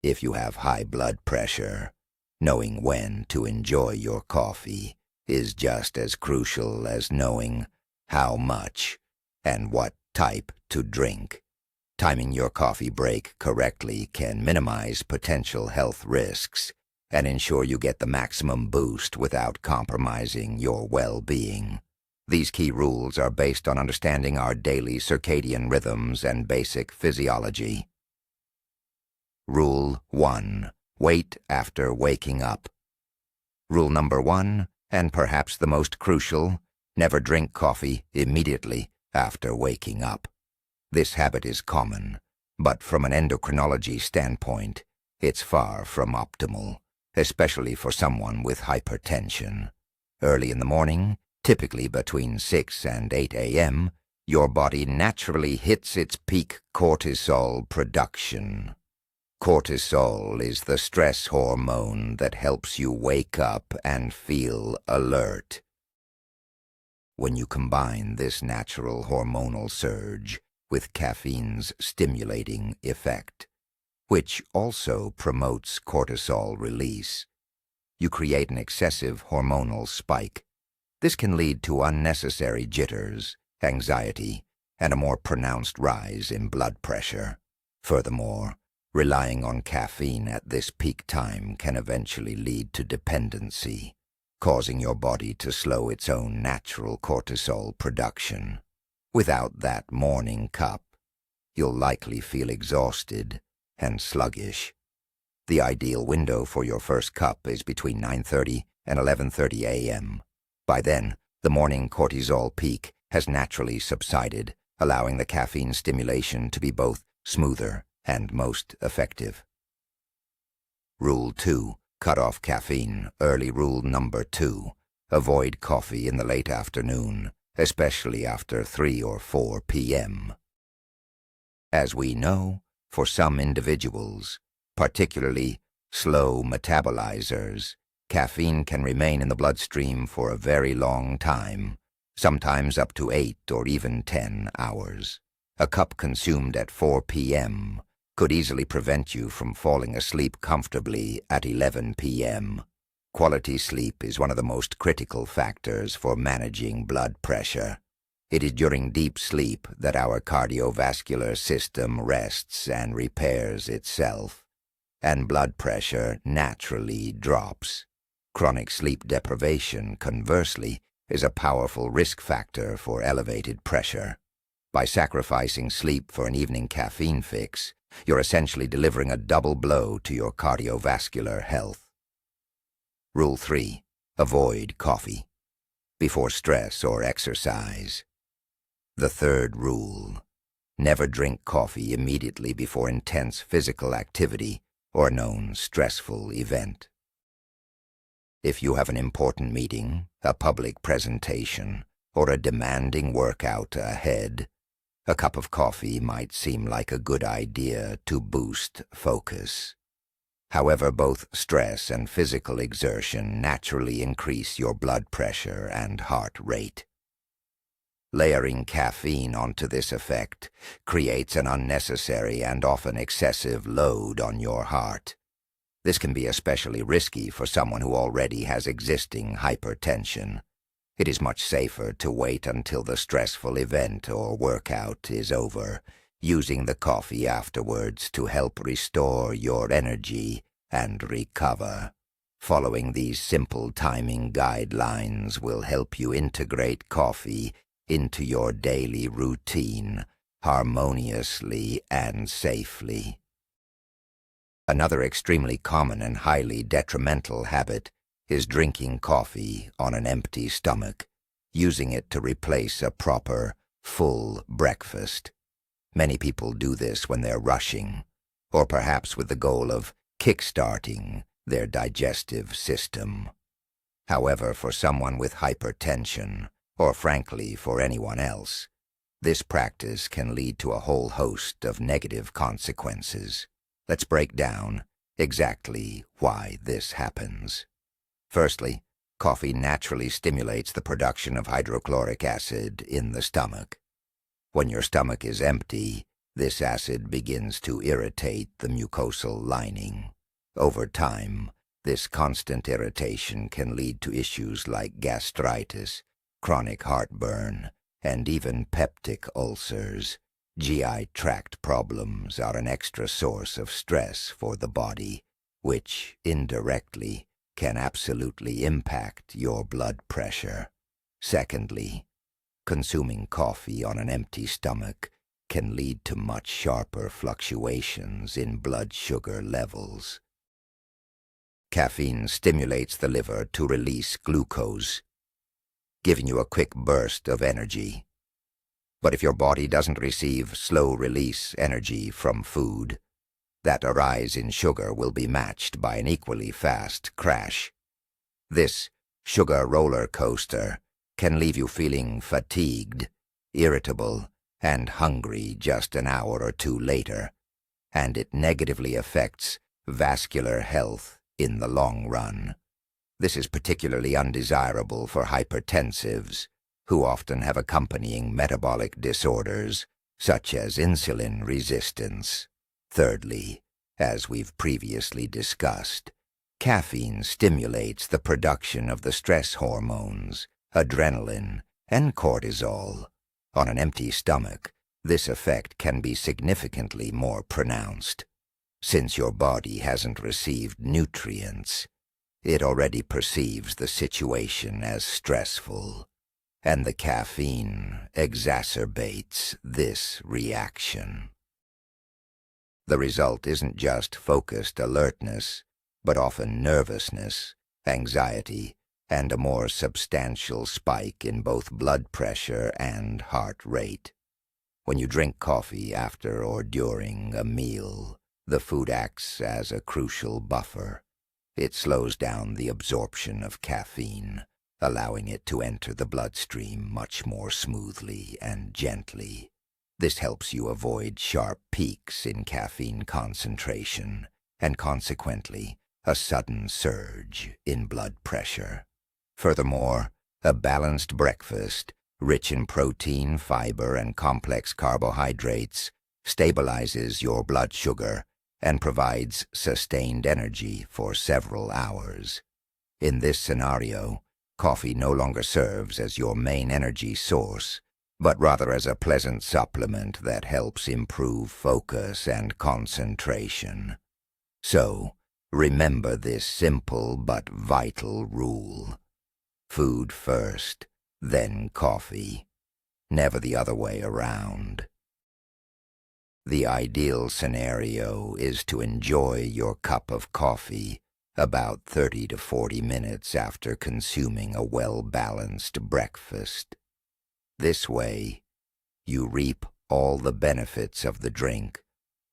If you have high blood pressure, knowing when to enjoy your coffee is just as crucial as knowing how much and what type to drink. Timing your coffee break correctly can minimize potential health risks and ensure you get the maximum boost without compromising your well-being. These key rules are based on understanding our daily circadian rhythms and basic physiology. Rule 1. Wait after waking up. Rule number 1, and perhaps the most crucial: never drink coffee immediately after waking up. This habit is common, but from an endocrinology standpoint, it's far from optimal, especially for someone with hypertension. Early in the morning, typically between 6 and 8 a.m., your body naturally hits its peak cortisol production. Cortisol is the stress hormone that helps you wake up and feel alert. When you combine this natural hormonal surge with caffeine's stimulating effect, which also promotes cortisol release, you create an excessive hormonal spike. This can lead to unnecessary jitters, anxiety, and a more pronounced rise in blood pressure. Furthermore, relying on caffeine at this peak time can eventually lead to dependency, causing your body to slow its own natural cortisol production. Without that morning cup, you'll likely feel exhausted and sluggish. The ideal window for your first cup is between 9:30 and 11:30 a.m. By then, the morning cortisol peak has naturally subsided, allowing the caffeine stimulation to be both smoother and most effective. Rule 2. Cut off caffeine. Early rule number 2. Avoid coffee in the late afternoon, especially after 3 or 4 p.m. As we know, for some individuals, particularly slow metabolizers, caffeine can remain in the bloodstream for a very long time, sometimes up to 8 or even 10 hours. A cup consumed at 4 p.m. could easily prevent you from falling asleep comfortably at 11 p.m. Quality sleep is one of the most critical factors for managing blood pressure. It is during deep sleep that our cardiovascular system rests and repairs itself, and blood pressure naturally drops. Chronic sleep deprivation, conversely, is a powerful risk factor for elevated pressure. By sacrificing sleep for an evening caffeine fix, you're essentially delivering a double blow to your cardiovascular health. Rule 3. Avoid coffee before stress or exercise. The third rule. Never drink coffee immediately before intense physical activity or a known stressful event. If you have an important meeting, a public presentation, or a demanding workout ahead, a cup of coffee might seem like a good idea to boost focus. However, both stress and physical exertion naturally increase your blood pressure and heart rate. Layering caffeine onto this effect creates an unnecessary and often excessive load on your heart. This can be especially risky for someone who already has existing hypertension. It is much safer to wait until the stressful event or workout is over, using the coffee afterwards to help restore your energy and recover. Following these simple timing guidelines will help you integrate coffee into your daily routine harmoniously and safely. Another extremely common and highly detrimental habit is drinking coffee on an empty stomach, using it to replace a proper, full breakfast. Many people do this when they're rushing, or perhaps with the goal of kickstarting their digestive system. However, for someone with hypertension, or frankly for anyone else, this practice can lead to a whole host of negative consequences. Let's break down exactly why this happens. Firstly, coffee naturally stimulates the production of hydrochloric acid in the stomach. When your stomach is empty, this acid begins to irritate the mucosal lining. Over time, this constant irritation can lead to issues like gastritis, chronic heartburn, and even peptic ulcers. GI tract problems are an extra source of stress for the body, which, indirectly, can absolutely impact your blood pressure. Secondly, consuming coffee on an empty stomach can lead to much sharper fluctuations in blood sugar levels. Caffeine stimulates the liver to release glucose, giving you a quick burst of energy. But if your body doesn't receive slow-release energy from food, that a rise in sugar will be matched by an equally fast crash. This sugar roller coaster can leave you feeling fatigued, irritable, and hungry just an hour or two later, and it negatively affects vascular health in the long run. This is particularly undesirable for hypertensives, who often have accompanying metabolic disorders, such as insulin resistance. Thirdly, as we've previously discussed, caffeine stimulates the production of the stress hormones, adrenaline, and cortisol. On an empty stomach, this effect can be significantly more pronounced. Since your body hasn't received nutrients, it already perceives the situation as stressful, and the caffeine exacerbates this reaction. The result isn't just focused alertness, but often nervousness, anxiety, and a more substantial spike in both blood pressure and heart rate. When you drink coffee after or during a meal, the food acts as a crucial buffer. It slows down the absorption of caffeine, allowing it to enter the bloodstream much more smoothly and gently. This helps you avoid sharp peaks in caffeine concentration and consequently a sudden surge in blood pressure. Furthermore, a balanced breakfast, rich in protein, fiber, and complex carbohydrates, stabilizes your blood sugar and provides sustained energy for several hours. In this scenario, coffee no longer serves as your main energy source, but rather as a pleasant supplement that helps improve focus and concentration. So, remember this simple but vital rule. Food first, then coffee. Never the other way around. The ideal scenario is to enjoy your cup of coffee about 30 to 40 minutes after consuming a well-balanced breakfast. This way, you reap all the benefits of the drink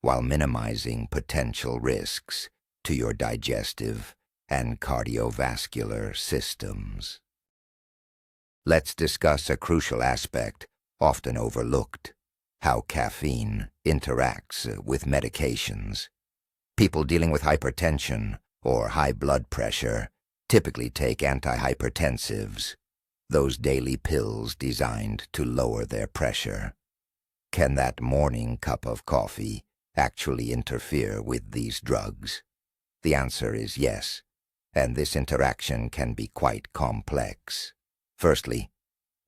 while minimizing potential risks to your digestive and cardiovascular systems. Let's discuss a crucial aspect often overlooked: how caffeine interacts with medications. People dealing with hypertension or high blood pressure typically take antihypertensives, those daily pills designed to lower their pressure. Can that morning cup of coffee actually interfere with these drugs? The answer is yes, and this interaction can be quite complex. Firstly,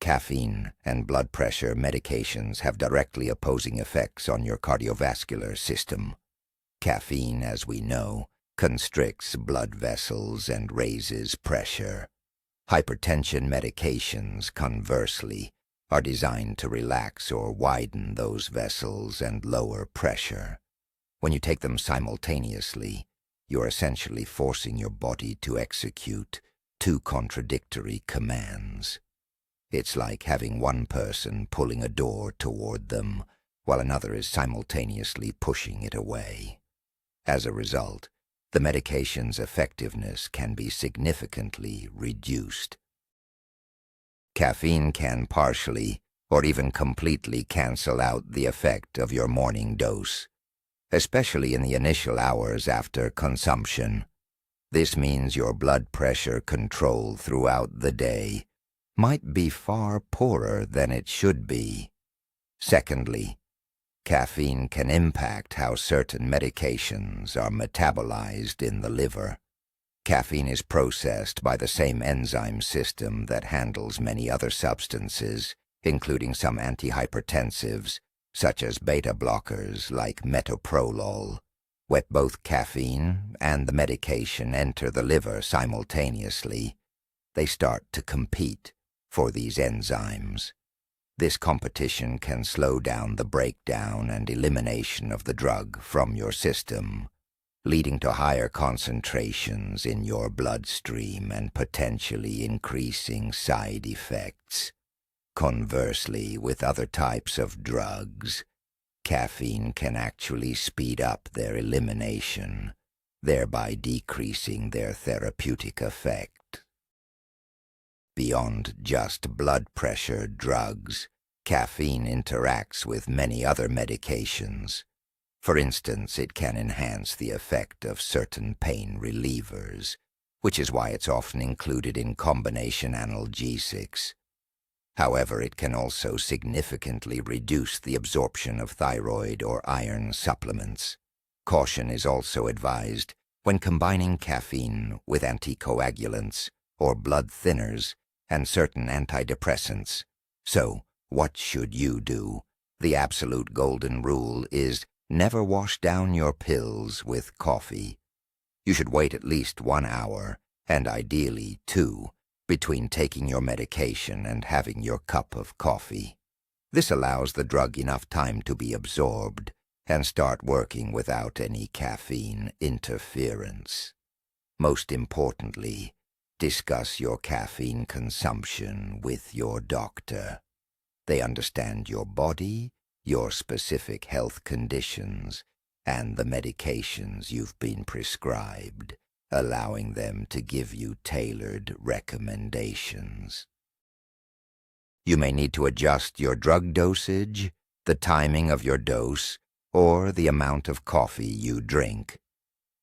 caffeine and blood pressure medications have directly opposing effects on your cardiovascular system. Caffeine, as we know, constricts blood vessels and raises pressure. Hypertension medications, conversely, are designed to relax or widen those vessels and lower pressure. When you take them simultaneously, you're essentially forcing your body to execute two contradictory commands. It's like having one person pulling a door toward them, while another is simultaneously pushing it away. As a result, the medication's effectiveness can be significantly reduced. Caffeine can partially or even completely cancel out the effect of your morning dose, especially in the initial hours after consumption. This means your blood pressure control throughout the day might be far poorer than it should be. Secondly, caffeine can impact how certain medications are metabolized in the liver. Caffeine is processed by the same enzyme system that handles many other substances, including some antihypertensives, such as beta blockers like metoprolol. When both caffeine and the medication enter the liver simultaneously, they start to compete for these enzymes. This competition can slow down the breakdown and elimination of the drug from your system, leading to higher concentrations in your bloodstream and potentially increasing side effects. Conversely, with other types of drugs, caffeine can actually speed up their elimination, thereby decreasing their therapeutic effect. Beyond just blood pressure drugs, caffeine interacts with many other medications. For instance, it can enhance the effect of certain pain relievers, which is why it's often included in combination analgesics. However, it can also significantly reduce the absorption of thyroid or iron supplements. Caution is also advised when combining caffeine with anticoagulants or blood thinners and certain antidepressants. So, what should you do? The absolute golden rule is never wash down your pills with coffee. You should wait at least 1 hour and ideally 2 between taking your medication and having your cup of coffee. This allows the drug enough time to be absorbed and start working without any caffeine interference. Most importantly, discuss your caffeine consumption with your doctor. They understand your body, your specific health conditions, and the medications you've been prescribed, allowing them to give you tailored recommendations. You may need to adjust your drug dosage, the timing of your dose, or the amount of coffee you drink.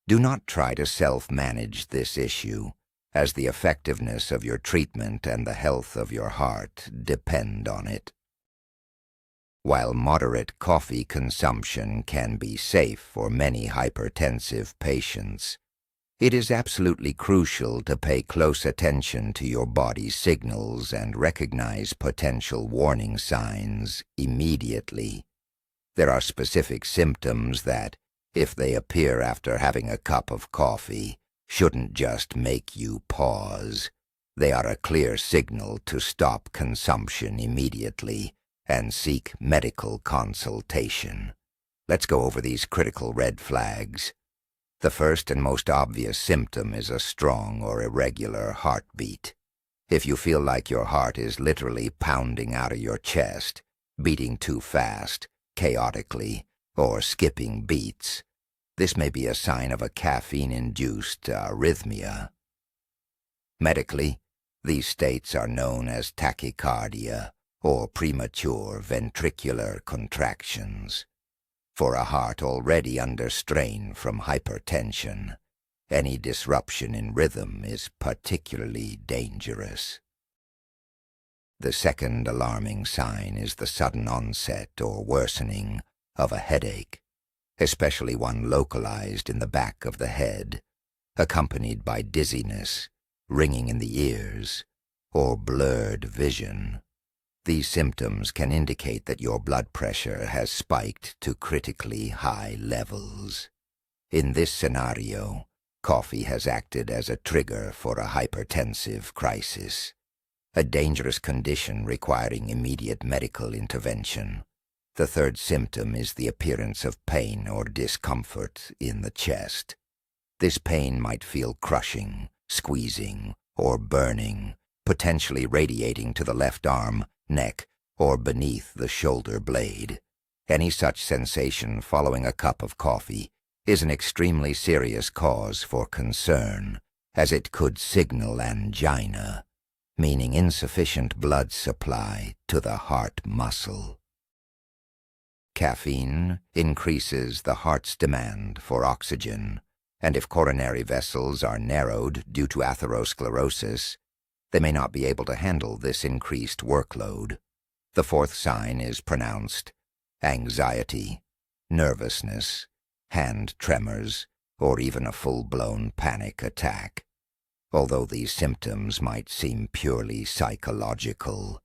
Do not try to self-manage this issue, as the effectiveness of your treatment and the health of your heart depend on it. While moderate coffee consumption can be safe for many hypertensive patients, it is absolutely crucial to pay close attention to your body's signals and recognize potential warning signs immediately. There are specific symptoms that, if they appear after having a cup of coffee, shouldn't just make you pause. They are a clear signal to stop consumption immediately and seek medical consultation. Let's go over these critical red flags. The first and most obvious symptom is a strong or irregular heartbeat. If you feel like your heart is literally pounding out of your chest, beating too fast, chaotically, or skipping beats, this may be a sign of a caffeine-induced arrhythmia. Medically, these states are known as tachycardia or premature ventricular contractions. For a heart already under strain from hypertension, any disruption in rhythm is particularly dangerous. The second alarming sign is the sudden onset or worsening of a headache, especially one localized in the back of the head, accompanied by dizziness, ringing in the ears, or blurred vision. These symptoms can indicate that your blood pressure has spiked to critically high levels. In this scenario, coffee has acted as a trigger for a hypertensive crisis, a dangerous condition requiring immediate medical intervention. The third symptom is the appearance of pain or discomfort in the chest. This pain might feel crushing, squeezing, or burning, potentially radiating to the left arm, neck, or beneath the shoulder blade. Any such sensation following a cup of coffee is an extremely serious cause for concern, as it could signal angina, meaning insufficient blood supply to the heart muscle. Caffeine increases the heart's demand for oxygen, and if coronary vessels are narrowed due to atherosclerosis, they may not be able to handle this increased workload. The fourth sign is pronounced anxiety, nervousness, hand tremors, or even a full-blown panic attack. Although these symptoms might seem purely psychological,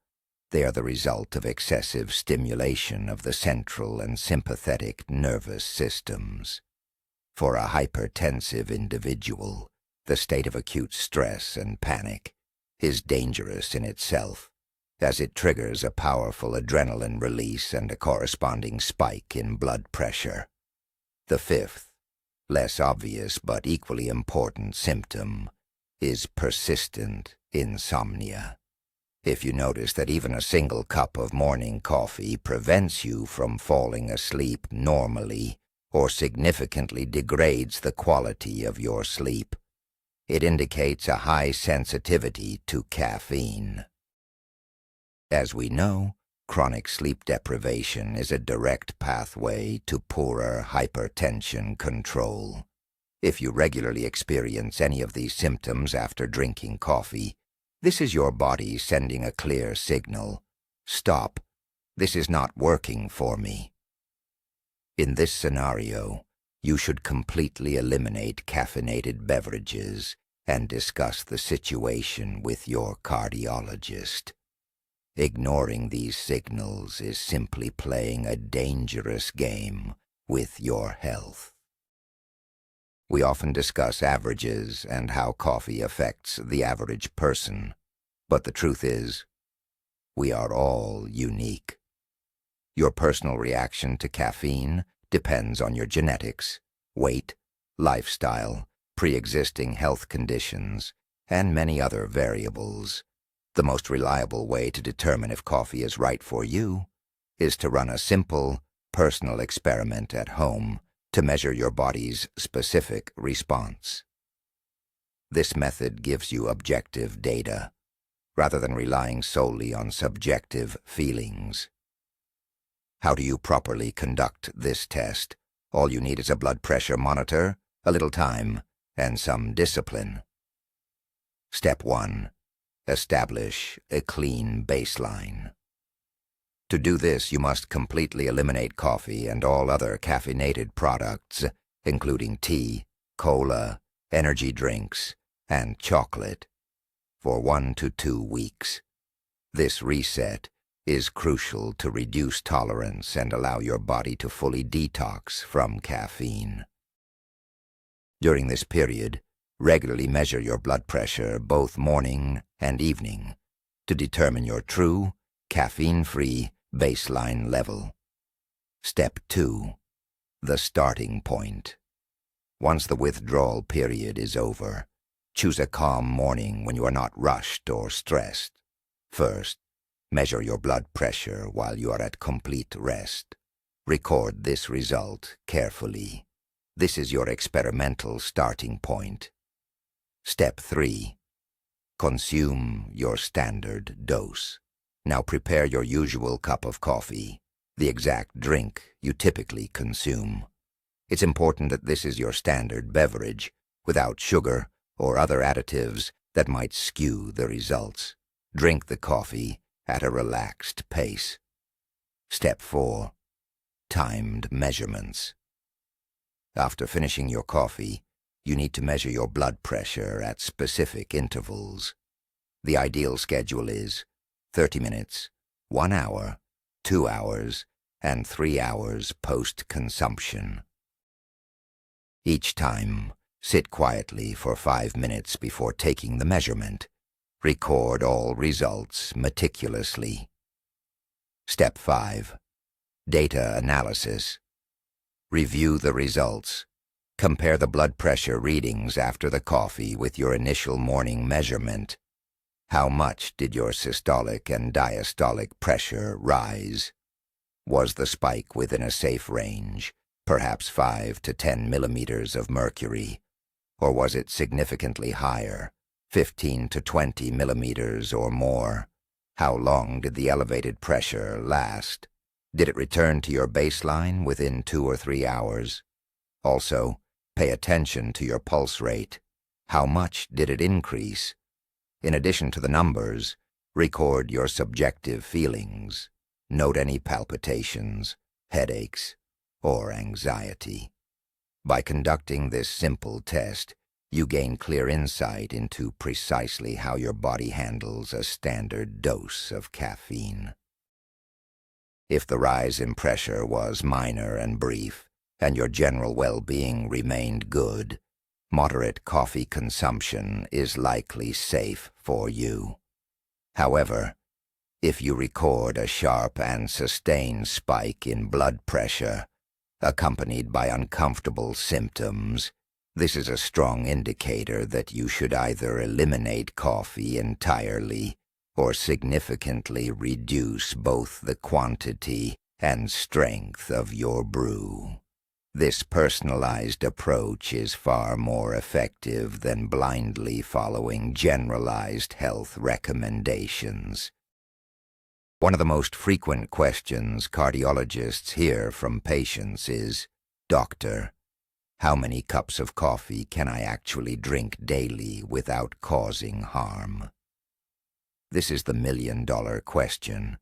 they are the result of excessive stimulation of the central and sympathetic nervous systems. For a hypertensive individual, the state of acute stress and panic is dangerous in itself, as it triggers a powerful adrenaline release and a corresponding spike in blood pressure. The fifth, less obvious but equally important symptom is persistent insomnia. If you notice that even a single cup of morning coffee prevents you from falling asleep normally or significantly degrades the quality of your sleep, it indicates a high sensitivity to caffeine. As we know, chronic sleep deprivation is a direct pathway to poorer hypertension control. If you regularly experience any of these symptoms after drinking coffee, this is your body sending a clear signal. Stop. This is not working for me. In this scenario, you should completely eliminate caffeinated beverages and discuss the situation with your cardiologist. Ignoring these signals is simply playing a dangerous game with your health. We often discuss averages and how coffee affects the average person, but the truth is, we are all unique. Your personal reaction to caffeine depends on your genetics, weight, lifestyle, pre-existing health conditions, and many other variables. The most reliable way to determine if coffee is right for you is to run a simple, personal experiment at home to measure your body's specific response. This method gives you objective data, rather than relying solely on subjective feelings. How do you properly conduct this test? All you need is a blood pressure monitor, a little time, and some discipline. Step 1. Establish a clean baseline. To do this, you must completely eliminate coffee and all other caffeinated products, including tea, cola, energy drinks, and chocolate, for 1 to 2 weeks. This reset is crucial to reduce tolerance and allow your body to fully detox from caffeine. During this period, regularly measure your blood pressure both morning and evening to determine your true, caffeine-free baseline level. Step 2. The starting point. Once the withdrawal period is over, choose a calm morning when you are not rushed or stressed. First, measure your blood pressure while you are at complete rest. Record this result carefully. This is your experimental starting point. Step 3. Consume your standard dose. Now prepare your usual cup of coffee, the exact drink you typically consume. It's important that this is your standard beverage, without sugar or other additives that might skew the results. Drink the coffee at a relaxed pace. Step 4. Timed measurements. After finishing your coffee, you need to measure your blood pressure at specific intervals. The ideal schedule is 30 minutes, 1 hour, 2 hours, and 3 hours post-consumption. Each time, sit quietly for 5 minutes before taking the measurement. Record all results meticulously. Step 5. Data analysis. Review the results. Compare the blood pressure readings after the coffee with your initial morning measurement. How much did your systolic and diastolic pressure rise? Was the spike within a safe range, perhaps 5 to 10 millimeters of mercury, or was it significantly higher, 15 to 20 millimeters or more? How long did the elevated pressure last? Did it return to your baseline within 2 or 3 hours? Also, pay attention to your pulse rate. How much did it increase? In addition to the numbers, record your subjective feelings. Note any palpitations, headaches, or anxiety. By conducting this simple test, you gain clear insight into precisely how your body handles a standard dose of caffeine. If the rise in pressure was minor and brief, and your general well-being remained good, moderate coffee consumption is likely safe for you. However, if you record a sharp and sustained spike in blood pressure, accompanied by uncomfortable symptoms, this is a strong indicator that you should either eliminate coffee entirely or significantly reduce both the quantity and strength of your brew. This personalized approach is far more effective than blindly following generalized health recommendations. One of the most frequent questions cardiologists hear from patients is, "Doctor, how many cups of coffee can I actually drink daily without causing harm?" This is the million-dollar question,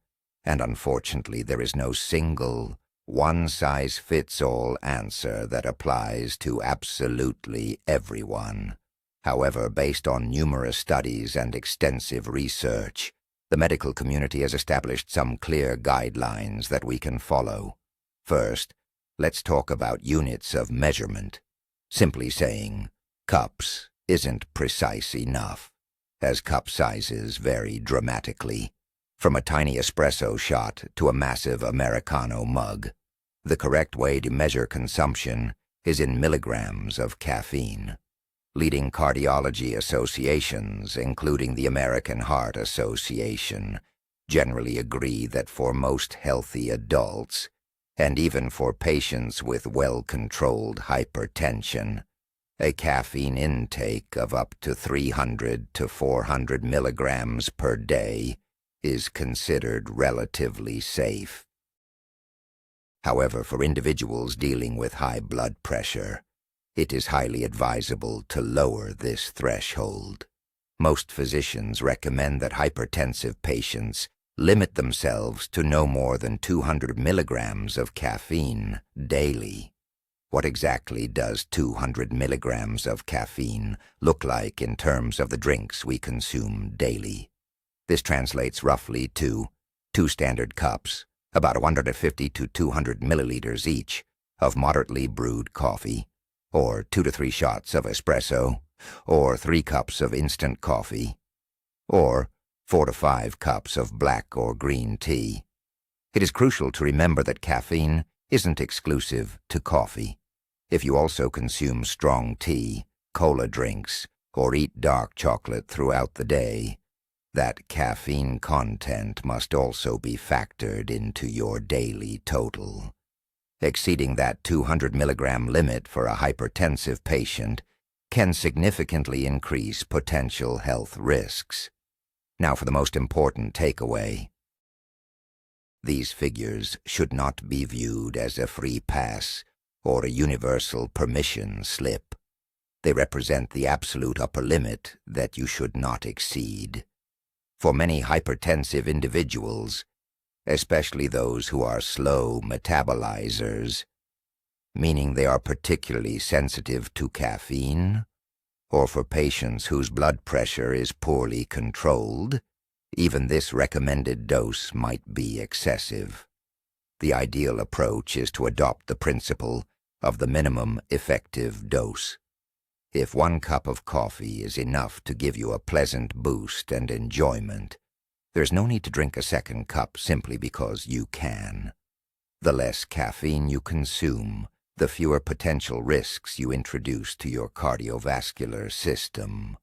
and unfortunately there is no single, one-size-fits-all answer that applies to absolutely everyone. However, based on numerous studies and extensive research, the medical community has established some clear guidelines that we can follow. First, let's talk about units of measurement. Simply saying cups isn't precise enough, as cup sizes vary dramatically, from a tiny espresso shot to a massive Americano mug. The correct way to measure consumption is in milligrams of caffeine. Leading cardiology associations, including the American Heart Association, generally agree that for most healthy adults, and even for patients with well-controlled hypertension, a caffeine intake of up to 300 to 400 milligrams per day is considered relatively safe. However, for individuals dealing with high blood pressure, it is highly advisable to lower this threshold. Most physicians recommend that hypertensive patients limit themselves to no more than 200 milligrams of caffeine daily. What exactly does 200 milligrams of caffeine look like in terms of the drinks we consume daily? This translates roughly to 2 standard cups, about 150 to 200 milliliters each, of moderately brewed coffee, or 2 to 3 shots of espresso, or 3 cups of instant coffee, or 4 to 5 cups of black or green tea. It is crucial to remember that caffeine isn't exclusive to coffee. If you also consume strong tea, cola drinks, or eat dark chocolate throughout the day, that caffeine content must also be factored into your daily total. Exceeding that 200 milligram limit for a hypertensive patient can significantly increase potential health risks. Now for the most important takeaway. These figures should not be viewed as a free pass or a universal permission slip. They represent the absolute upper limit that you should not exceed. For many hypertensive individuals, especially those who are slow metabolizers, meaning they are particularly sensitive to caffeine, or for patients whose blood pressure is poorly controlled, even this recommended dose might be excessive. The ideal approach is to adopt the principle of the minimum effective dose. If 1 cup of coffee is enough to give you a pleasant boost and enjoyment, there's no need to drink a second cup simply because you can. The less caffeine you consume, the fewer potential risks you introduce to your cardiovascular system.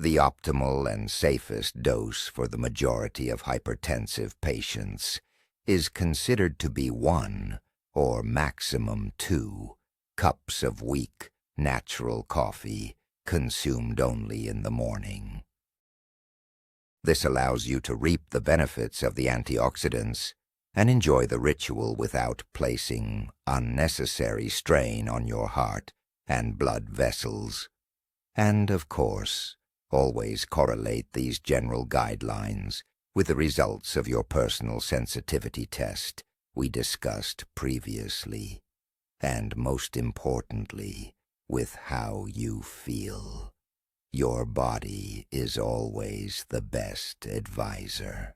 The optimal and safest dose for the majority of hypertensive patients is considered to be 1 or maximum 2 cups of weak, natural coffee consumed only in the morning. This allows you to reap the benefits of the antioxidants and enjoy the ritual without placing unnecessary strain on your heart and blood vessels. And, of course, always correlate these general guidelines with the results of your personal sensitivity test we discussed previously, and most importantly, with how you feel. Your body is always the best advisor.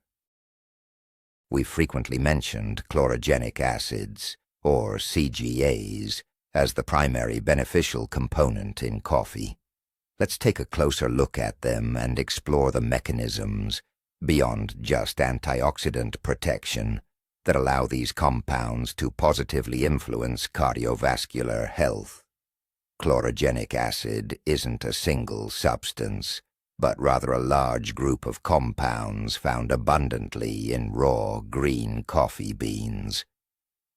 We frequently mentioned chlorogenic acids, or CGAs, as the primary beneficial component in coffee. Let's take a closer look at them and explore the mechanisms, beyond just antioxidant protection, that allow these compounds to positively influence cardiovascular health. Chlorogenic acid isn't a single substance, but rather a large group of compounds found abundantly in raw green coffee beans.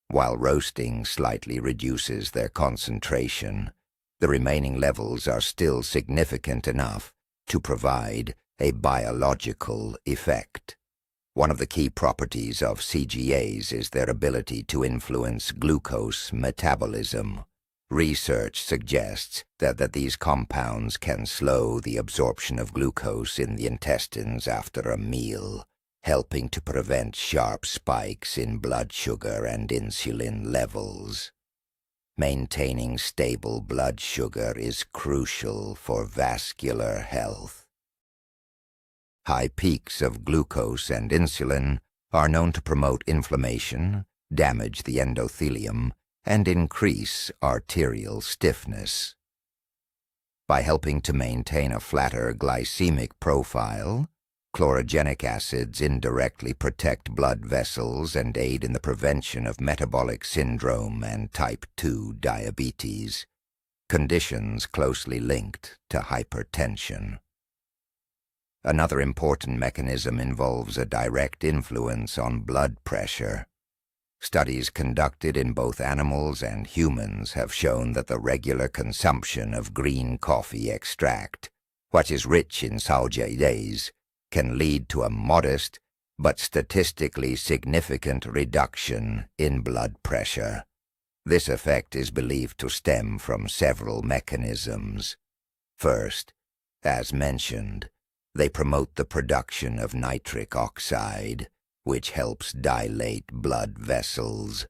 While roasting slightly reduces their concentration, the remaining levels are still significant enough to provide a biological effect. One of the key properties of CGAs is their ability to influence glucose metabolism. Research suggests that these compounds can slow the absorption of glucose in the intestines after a meal, helping to prevent sharp spikes in blood sugar and insulin levels. Maintaining stable blood sugar is crucial for vascular health. High peaks of glucose and insulin are known to promote inflammation, damage the endothelium, and increase arterial stiffness. By helping to maintain a flatter glycemic profile, chlorogenic acids indirectly protect blood vessels and aid in the prevention of metabolic syndrome and type 2 diabetes, conditions closely linked to hypertension. Another important mechanism involves a direct influence on blood pressure. Studies conducted in both animals and humans have shown that the regular consumption of green coffee extract, what is rich in sauergeides, can lead to a modest but statistically significant reduction in blood pressure. This effect is believed to stem from several mechanisms. First, as mentioned, they promote the production of nitric oxide, which helps dilate blood vessels.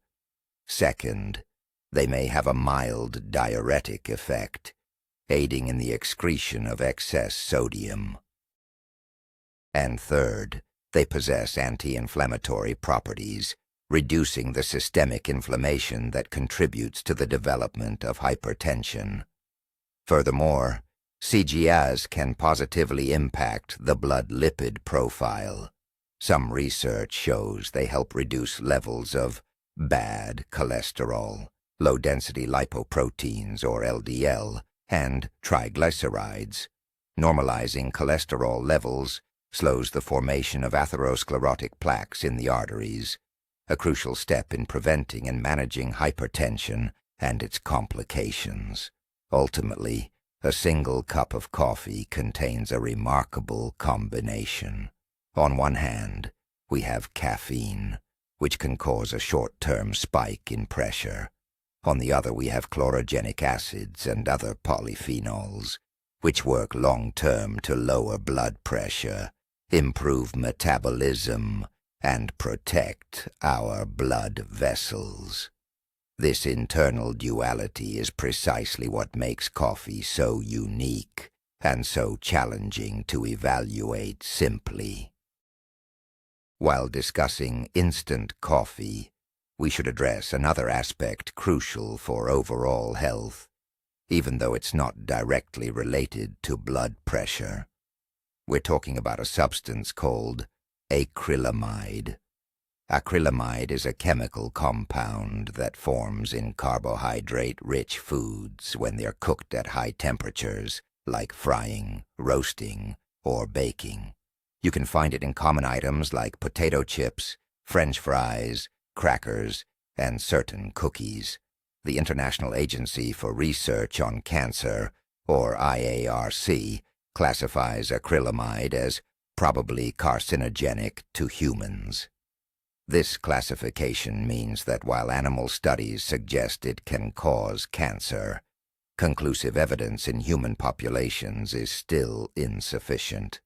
Second, they may have a mild diuretic effect, aiding in the excretion of excess sodium. And third, they possess anti-inflammatory properties, reducing the systemic inflammation that contributes to the development of hypertension. Furthermore, CGAs can positively impact the blood lipid profile. Some research shows they help reduce levels of bad cholesterol, low-density lipoproteins or LDL, and triglycerides. Normalizing cholesterol levels slows the formation of atherosclerotic plaques in the arteries, a crucial step in preventing and managing hypertension and its complications. Ultimately, a single cup of coffee contains a remarkable combination. On one hand, we have caffeine, which can cause a short-term spike in pressure. On the other, we have chlorogenic acids and other polyphenols, which work long-term to lower blood pressure, improve metabolism, and protect our blood vessels. This internal duality is precisely what makes coffee so unique and so challenging to evaluate simply. While discussing instant coffee, we should address another aspect crucial for overall health, even though it's not directly related to blood pressure. We're talking about a substance called acrylamide. Acrylamide is a chemical compound that forms in carbohydrate-rich foods when they're cooked at high temperatures, like frying, roasting, or baking. You can find it in common items like potato chips, French fries, crackers, and certain cookies. The International Agency for Research on Cancer, or IARC, classifies acrylamide as probably carcinogenic to humans. This classification means that while animal studies suggest it can cause cancer, conclusive evidence in human populations is still insufficient.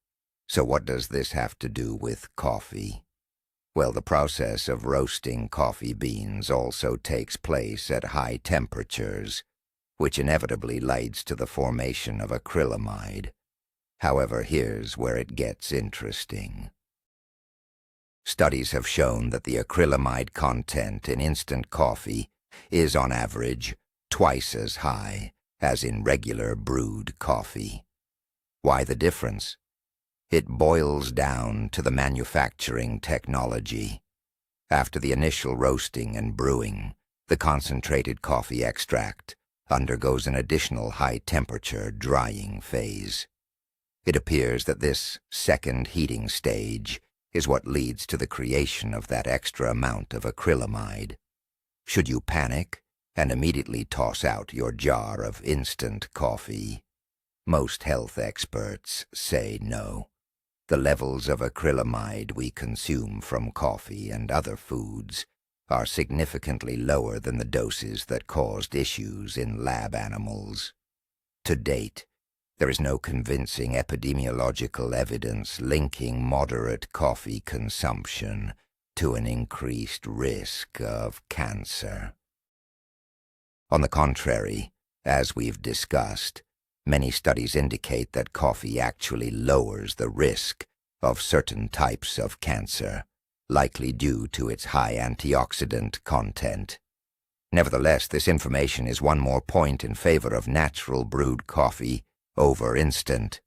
So what does this have to do with coffee? Well, the process of roasting coffee beans also takes place at high temperatures, which inevitably leads to the formation of acrylamide. However, here's where it gets interesting. Studies have shown that the acrylamide content in instant coffee is on average twice as high as in regular brewed coffee. Why the difference? It boils down to the manufacturing technology. After the initial roasting and brewing, the concentrated coffee extract undergoes an additional high-temperature drying phase. It appears that this second heating stage is what leads to the creation of that extra amount of acrylamide. Should you panic and immediately toss out your jar of instant coffee? Most health experts say no. The levels of acrylamide we consume from coffee and other foods are significantly lower than the doses that caused issues in lab animals. To date, there is no convincing epidemiological evidence linking moderate coffee consumption to an increased risk of cancer. On the contrary, as we've discussed, many studies indicate that coffee actually lowers the risk of certain types of cancer, likely due to its high antioxidant content. Nevertheless, this information is one more point in favor of natural brewed coffee over instant.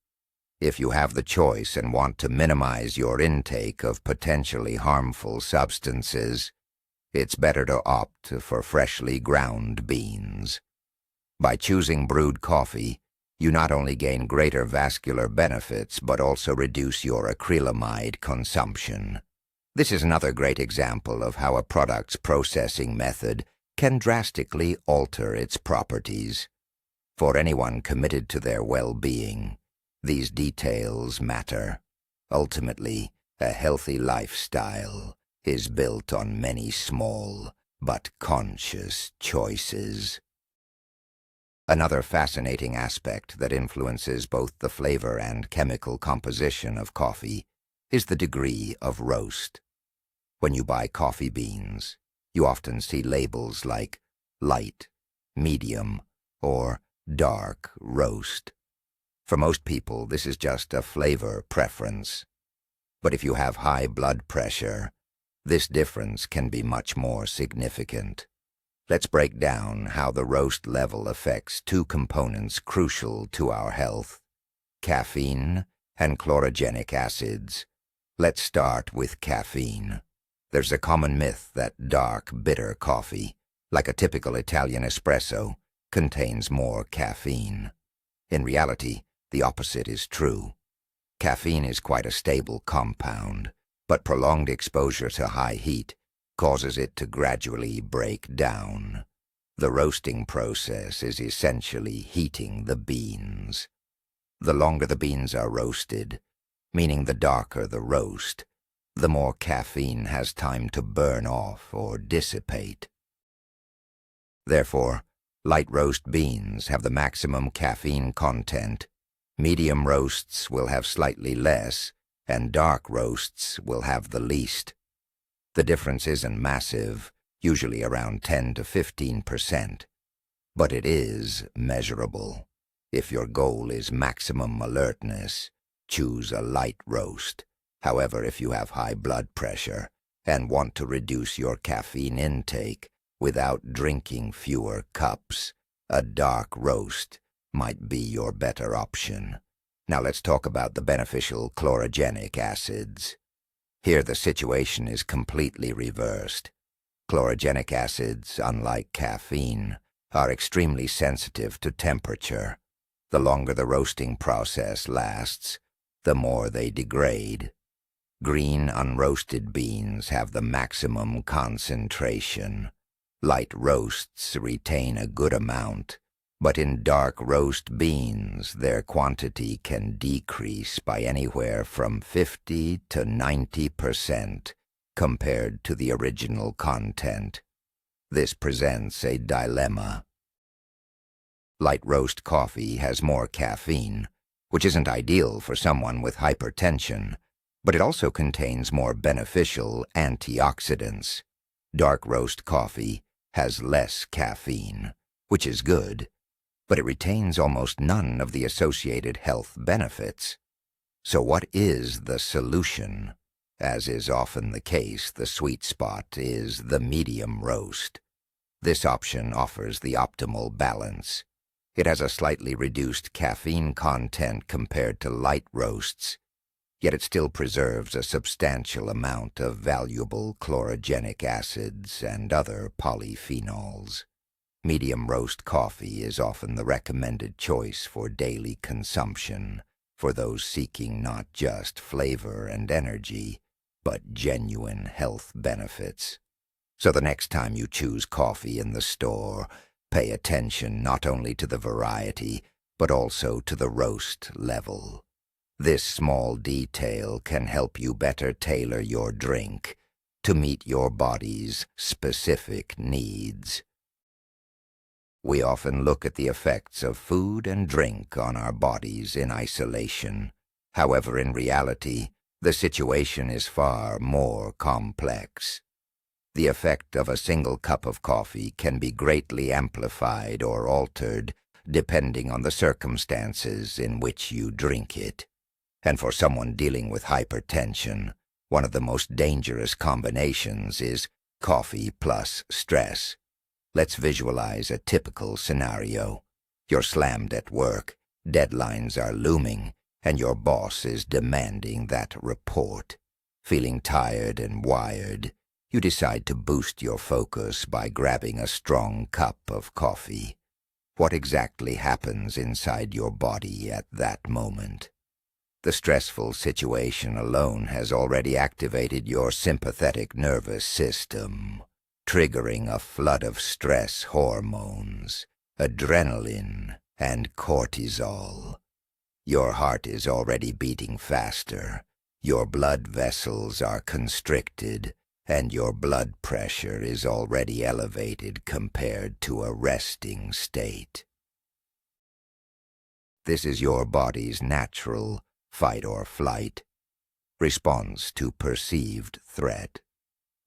If you have the choice and want to minimize your intake of potentially harmful substances, it's better to opt for freshly ground beans. By choosing brewed coffee, you not only gain greater vascular benefits but also reduce your acrylamide consumption. This is another great example of how a product's processing method can drastically alter its properties. For anyone committed to their well-being, these details matter. Ultimately, a healthy lifestyle is built on many small but conscious choices. Another fascinating aspect that influences both the flavor and chemical composition of coffee is the degree of roast. When you buy coffee beans, you often see labels like light, medium, or dark roast. For most people, this is just a flavor preference. But if you have high blood pressure, this difference can be much more significant. Let's break down how the roast level affects two components crucial to our health: caffeine and chlorogenic acids. Let's start with caffeine. There's a common myth that dark, bitter coffee, like a typical Italian espresso, contains more caffeine. In reality, the opposite is true. Caffeine is quite a stable compound, but prolonged exposure to high heat causes it to gradually break down. The roasting process is essentially heating the beans. The longer the beans are roasted, meaning the darker the roast, the more caffeine has time to burn off or dissipate. Therefore, light roast beans have the maximum caffeine content, medium roasts will have slightly less, and dark roasts will have the least. The difference isn't massive, usually around 10 to 15%, but it is measurable. If your goal is maximum alertness, choose a light roast. However, if you have high blood pressure and want to reduce your caffeine intake without drinking fewer cups, a dark roast might be your better option. Now let's talk about the beneficial chlorogenic acids. Here the situation is completely reversed. Chlorogenic acids, unlike caffeine, are extremely sensitive to temperature. The longer the roasting process lasts, the more they degrade. Green unroasted beans have the maximum concentration. Light roasts retain a good amount, but in dark roast beans their quantity can decrease by anywhere from 50 to 90% compared to the original content. This presents a dilemma. Light roast coffee has more caffeine, which isn't ideal for someone with hypertension, but it also contains more beneficial antioxidants. Dark roast coffee has less caffeine, which is good, but it retains almost none of the associated health benefits. So what is the solution? As is often the case, the sweet spot is the medium roast. This option offers the optimal balance. It has a slightly reduced caffeine content compared to light roasts, yet it still preserves a substantial amount of valuable chlorogenic acids and other polyphenols. Medium roast coffee is often the recommended choice for daily consumption for those seeking not just flavor and energy, but genuine health benefits. So the next time you choose coffee in the store, pay attention not only to the variety, but also to the roast level. This small detail can help you better tailor your drink to meet your body's specific needs. We often look at the effects of food and drink on our bodies in isolation. However, in reality, the situation is far more complex. The effect of a single cup of coffee can be greatly amplified or altered depending on the circumstances in which you drink it. And for someone dealing with hypertension, one of the most dangerous combinations is coffee plus stress. Let's visualize a typical scenario. You're slammed at work, deadlines are looming, and your boss is demanding that report. Feeling tired and wired, you decide to boost your focus by grabbing a strong cup of coffee. What exactly happens inside your body at that moment? The stressful situation alone has already activated your sympathetic nervous system, triggering a flood of stress hormones, adrenaline, and cortisol. Your heart is already beating faster, your blood vessels are constricted, and your blood pressure is already elevated compared to a resting state. This is your body's natural fight or flight response to perceived threat.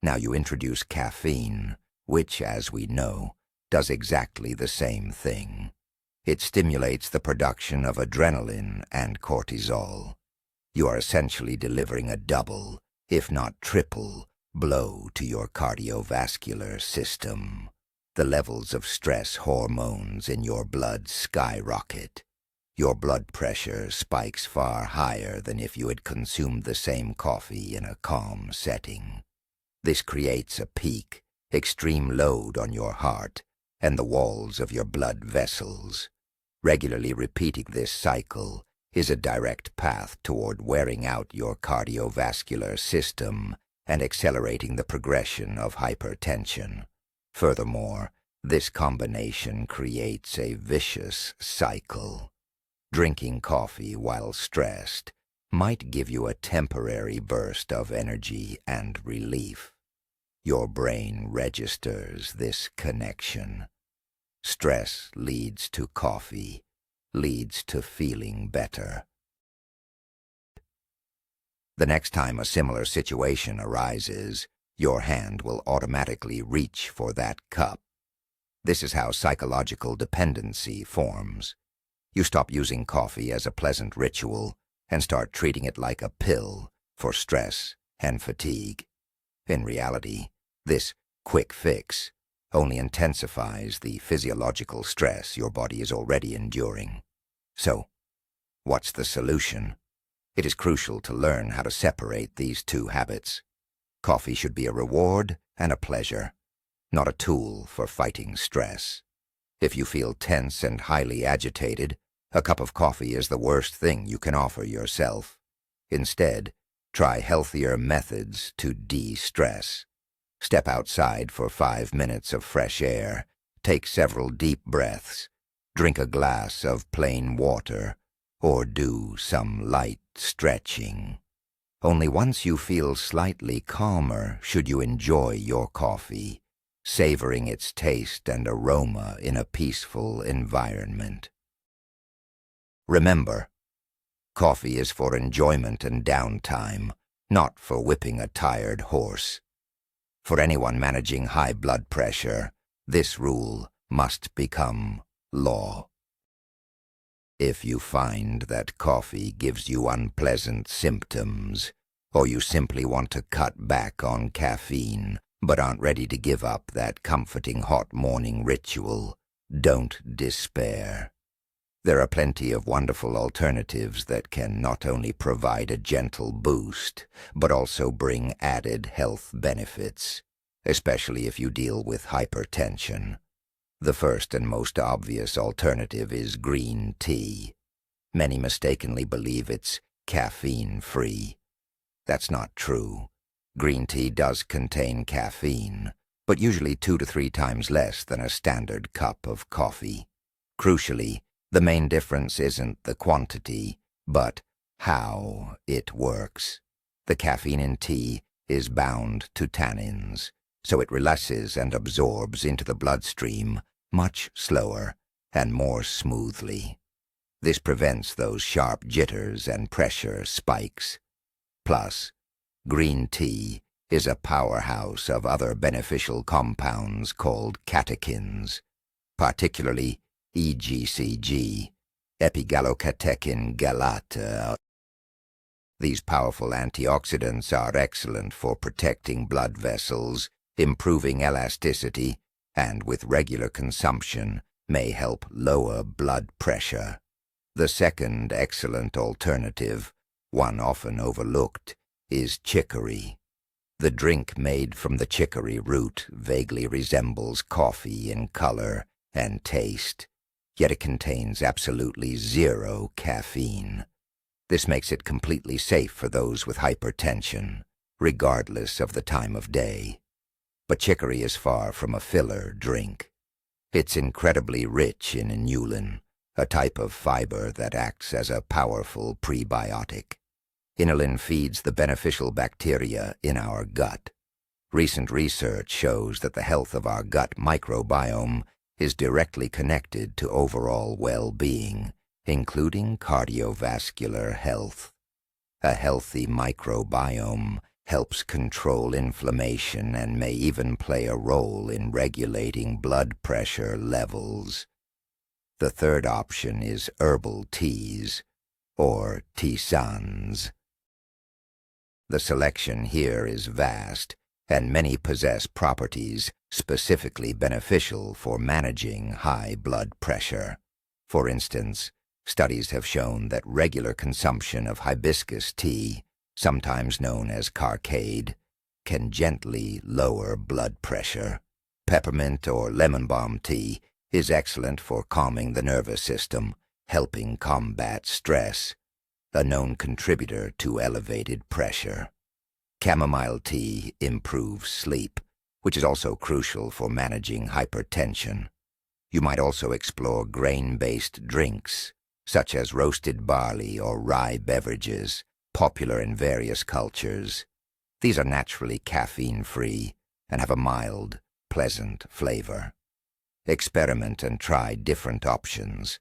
Now you introduce caffeine, which, as we know, does exactly the same thing. It stimulates the production of adrenaline and cortisol. You are essentially delivering a double, if not triple, blow to your cardiovascular system. The levels of stress hormones in your blood skyrocket. Your blood pressure spikes far higher than if you had consumed the same coffee in a calm setting. This creates a peak, extreme load on your heart and the walls of your blood vessels. Regularly repeating this cycle is a direct path toward wearing out your cardiovascular system and accelerating the progression of hypertension. Furthermore, this combination creates a vicious cycle. Drinking coffee while stressed might give you a temporary burst of energy and relief. Your brain registers this connection. Stress leads to coffee, leads to feeling better. The next time a similar situation arises, your hand will automatically reach for that cup. This is how psychological dependency forms. You stop using coffee as a pleasant ritual and start treating it like a pill for stress and fatigue. In reality, this quick fix only intensifies the physiological stress your body is already enduring. So, what's the solution? It is crucial to learn how to separate these two habits. Coffee should be a reward and a pleasure, not a tool for fighting stress. If you feel tense and highly agitated, a cup of coffee is the worst thing you can offer yourself. Instead, try healthier methods to de-stress. Step outside for 5 minutes of fresh air, take several deep breaths, drink a glass of plain water, or do some light stretching. Only once you feel slightly calmer should you enjoy your coffee, savoring its taste and aroma in a peaceful environment. Remember, coffee is for enjoyment and downtime, not for whipping a tired horse. For anyone managing high blood pressure, this rule must become law. If you find that coffee gives you unpleasant symptoms, or you simply want to cut back on caffeine but aren't ready to give up that comforting hot morning ritual, don't despair. There are plenty of wonderful alternatives that can not only provide a gentle boost, but also bring added health benefits, especially if you deal with hypertension. The first and most obvious alternative is green tea. Many mistakenly believe it's caffeine-free. That's not true. Green tea does contain caffeine, but usually 2 to 3 times less than a standard cup of coffee. Crucially, the main difference isn't the quantity, but how it works. The caffeine in tea is bound to tannins, so it releases and absorbs into the bloodstream much slower and more smoothly. This prevents those sharp jitters and pressure spikes. Plus, green tea is a powerhouse of other beneficial compounds called catechins, particularly EGCG, epigallocatechin gallata. These powerful antioxidants are excellent for protecting blood vessels, improving elasticity, and with regular consumption may help lower blood pressure. The second excellent alternative, one often overlooked, is chicory. The drink made from the chicory root vaguely resembles coffee in color and taste, yet it contains absolutely zero caffeine. This makes it completely safe for those with hypertension, regardless of the time of day. But chicory is far from a filler drink. It's incredibly rich in inulin, a type of fiber that acts as a powerful prebiotic. Inulin feeds the beneficial bacteria in our gut. Recent research shows that the health of our gut microbiome is directly connected to overall well-being, including cardiovascular health. A healthy microbiome helps control inflammation and may even play a role in regulating blood pressure levels. The third option is herbal teas, or tisanes. The selection here is vast, and many possess properties specifically beneficial for managing high blood pressure. For instance, studies have shown that regular consumption of hibiscus tea, sometimes known as carcade, can gently lower blood pressure. Peppermint or lemon balm tea is excellent for calming the nervous system, helping combat stress, a known contributor to elevated pressure. Chamomile tea improves sleep, which is also crucial for managing hypertension. You might also explore grain-based drinks, such as roasted barley or rye beverages, popular in various cultures. These are naturally caffeine-free and have a mild, pleasant flavor. Experiment and try different options.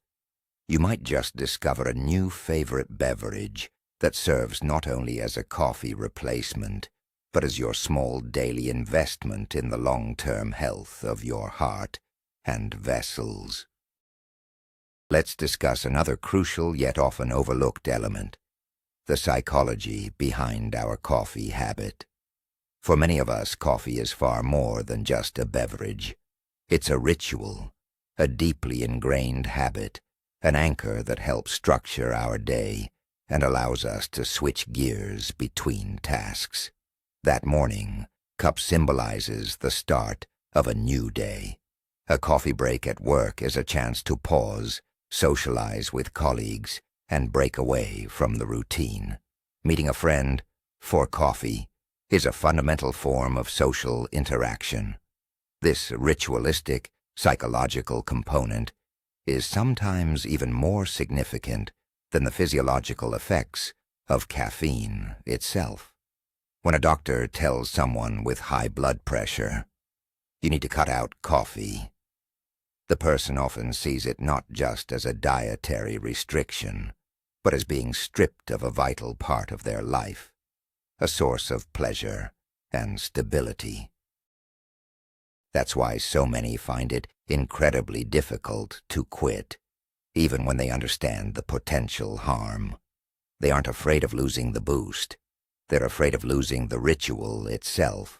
You might just discover a new favorite beverage that serves not only as a coffee replacement, but as your small daily investment in the long-term health of your heart and vessels. Let's discuss another crucial yet often overlooked element, the psychology behind our coffee habit. For many of us, coffee is far more than just a beverage. It's a ritual, a deeply ingrained habit, an anchor that helps structure our day and allows us to switch gears between tasks. That morning, cup symbolizes the start of a new day. A coffee break at work is a chance to pause, socialize with colleagues, and break away from the routine. Meeting a friend for coffee is a fundamental form of social interaction. This ritualistic, psychological component is sometimes even more significant than the physiological effects of caffeine itself. When a doctor tells someone with high blood pressure, "You need to cut out coffee," the person often sees it not just as a dietary restriction, but as being stripped of a vital part of their life, a source of pleasure and stability. That's why so many find it incredibly difficult to quit, even when they understand the potential harm. They aren't afraid of losing the boost. They're afraid of losing the ritual itself.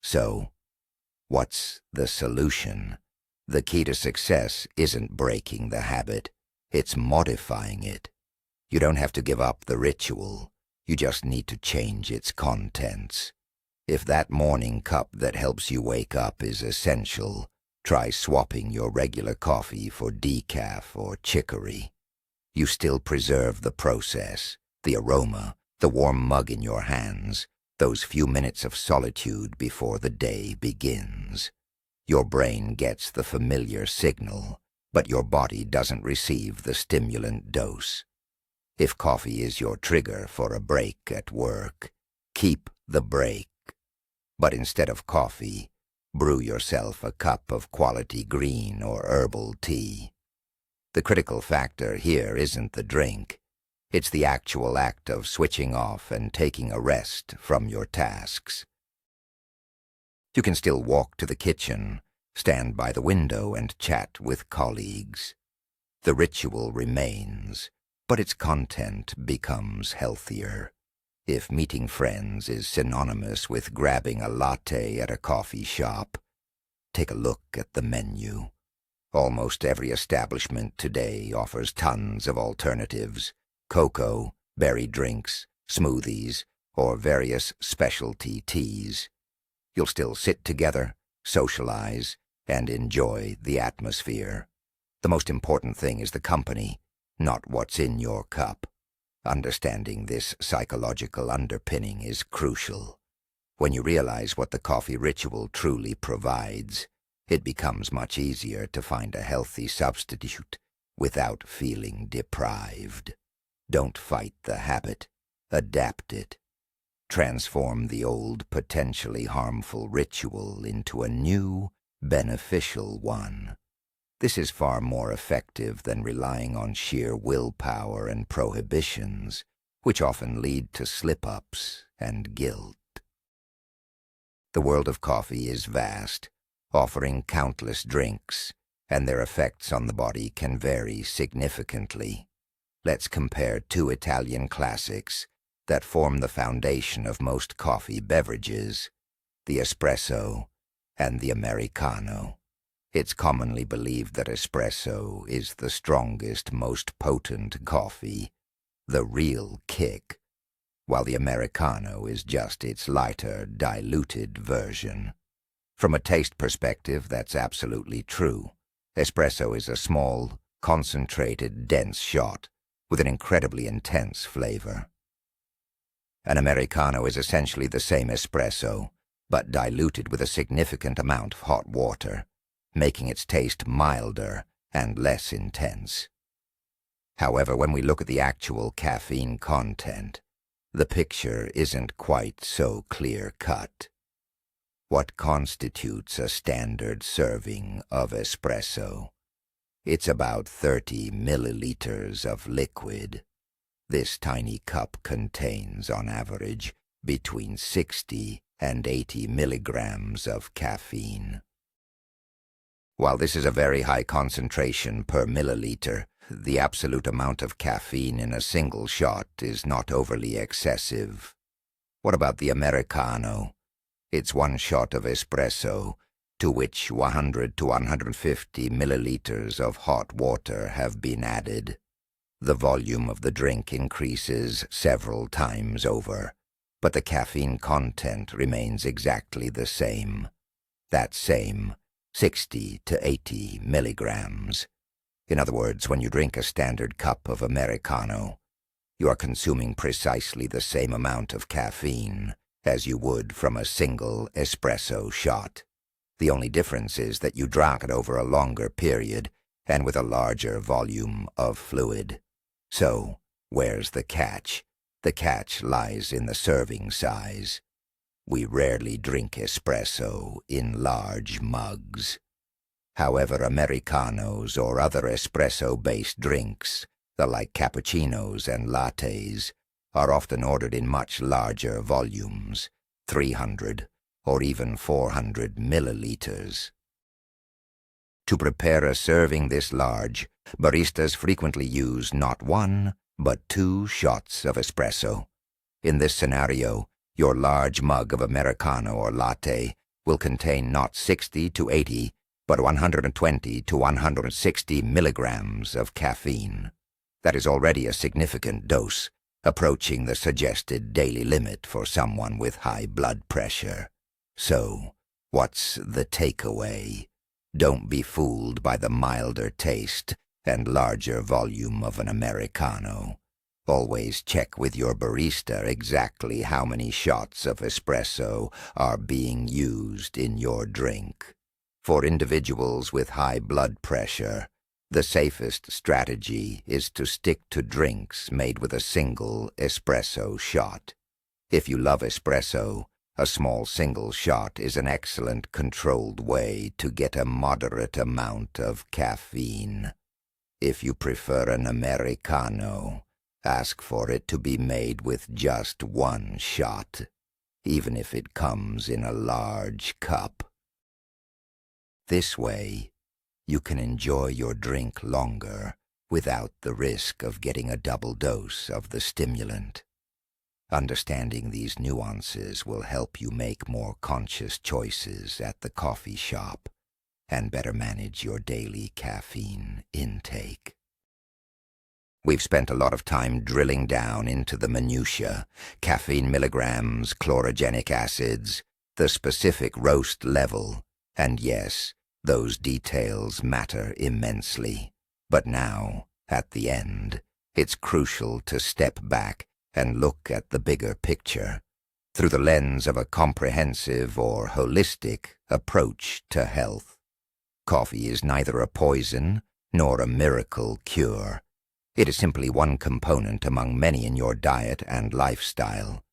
So, what's the solution? The key to success isn't breaking the habit, it's modifying it. You don't have to give up the ritual, you just need to change its contents. If that morning cup that helps you wake up is essential, try swapping your regular coffee for decaf or chicory. You still preserve the process, the aroma, the warm mug in your hands, those few minutes of solitude before the day begins. Your brain gets the familiar signal, but your body doesn't receive the stimulant dose. If coffee is your trigger for a break at work, keep the break. But instead of coffee, brew yourself a cup of quality green or herbal tea. The critical factor here isn't the drink. It's the actual act of switching off and taking a rest from your tasks. You can still walk to the kitchen, stand by the window and chat with colleagues. The ritual remains, but its content becomes healthier. If meeting friends is synonymous with grabbing a latte at a coffee shop, take a look at the menu. Almost every establishment today offers tons of alternatives: cocoa, berry drinks, smoothies, or various specialty teas. You'll still sit together, socialize, and enjoy the atmosphere. The most important thing is the company, not what's in your cup. Understanding this psychological underpinning is crucial. When you realize what the coffee ritual truly provides, it becomes much easier to find a healthy substitute without feeling deprived. Don't fight the habit, adapt it. Transform the old, potentially harmful ritual into a new, beneficial one. This is far more effective than relying on sheer willpower and prohibitions, which often lead to slip-ups and guilt. The world of coffee is vast, offering countless drinks, and their effects on the body can vary significantly. Let's compare two Italian classics that form the foundation of most coffee beverages: the espresso and the Americano. It's commonly believed that espresso is the strongest, most potent coffee, the real kick, while the Americano is just its lighter, diluted version. From a taste perspective, that's absolutely true. Espresso is a small, concentrated, dense shot with an incredibly intense flavor. An Americano is essentially the same espresso, but diluted with a significant amount of hot water, making its taste milder and less intense. However, when we look at the actual caffeine content, the picture isn't quite so clear-cut. What constitutes a standard serving of espresso? It's about 30 milliliters of liquid. This tiny cup contains, on average, between 60 and 80 milligrams of caffeine. While this is a very high concentration per milliliter, the absolute amount of caffeine in a single shot is not overly excessive. What about the Americano? It's one shot of espresso, to which 100 to 150 milliliters of hot water have been added. The volume of the drink increases several times over, but the caffeine content remains exactly the same. That same 60 to 80 milligrams. In other words, when you drink a standard cup of Americano, you are consuming precisely the same amount of caffeine as you would from a single espresso shot. The only difference is that you drank it over a longer period and with a larger volume of fluid. So, where's the catch? The catch lies in the serving size. We rarely drink espresso in large mugs. However, Americanos or other espresso-based drinks, like cappuccinos and lattes, are often ordered in much larger volumes, 300 or even 400 milliliters. To prepare a serving this large, baristas frequently use not one, but 2 shots of espresso. In this scenario, your large mug of Americano or latte will contain not 60 to 80, but 120 to 160 milligrams of caffeine. That is already a significant dose, approaching the suggested daily limit for someone with high blood pressure. So, what's the takeaway? Don't be fooled by the milder taste and larger volume of an Americano. Always check with your barista exactly how many shots of espresso are being used in your drink. For individuals with high blood pressure, the safest strategy is to stick to drinks made with a single espresso shot. If you love espresso, a small single shot is an excellent controlled way to get a moderate amount of caffeine. If you prefer an Americano, ask for it to be made with just 1 shot, even if it comes in a large cup. This way, you can enjoy your drink longer without the risk of getting a double dose of the stimulant. Understanding these nuances will help you make more conscious choices at the coffee shop and better manage your daily caffeine intake. We've spent a lot of time drilling down into the minutiae, caffeine milligrams, chlorogenic acids, the specific roast level, and yes, those details matter immensely. But now, at the end, it's crucial to step back and look at the bigger picture through the lens of a comprehensive or holistic approach to health. Coffee is neither a poison nor a miracle cure. It is simply one component among many in your diet and lifestyle,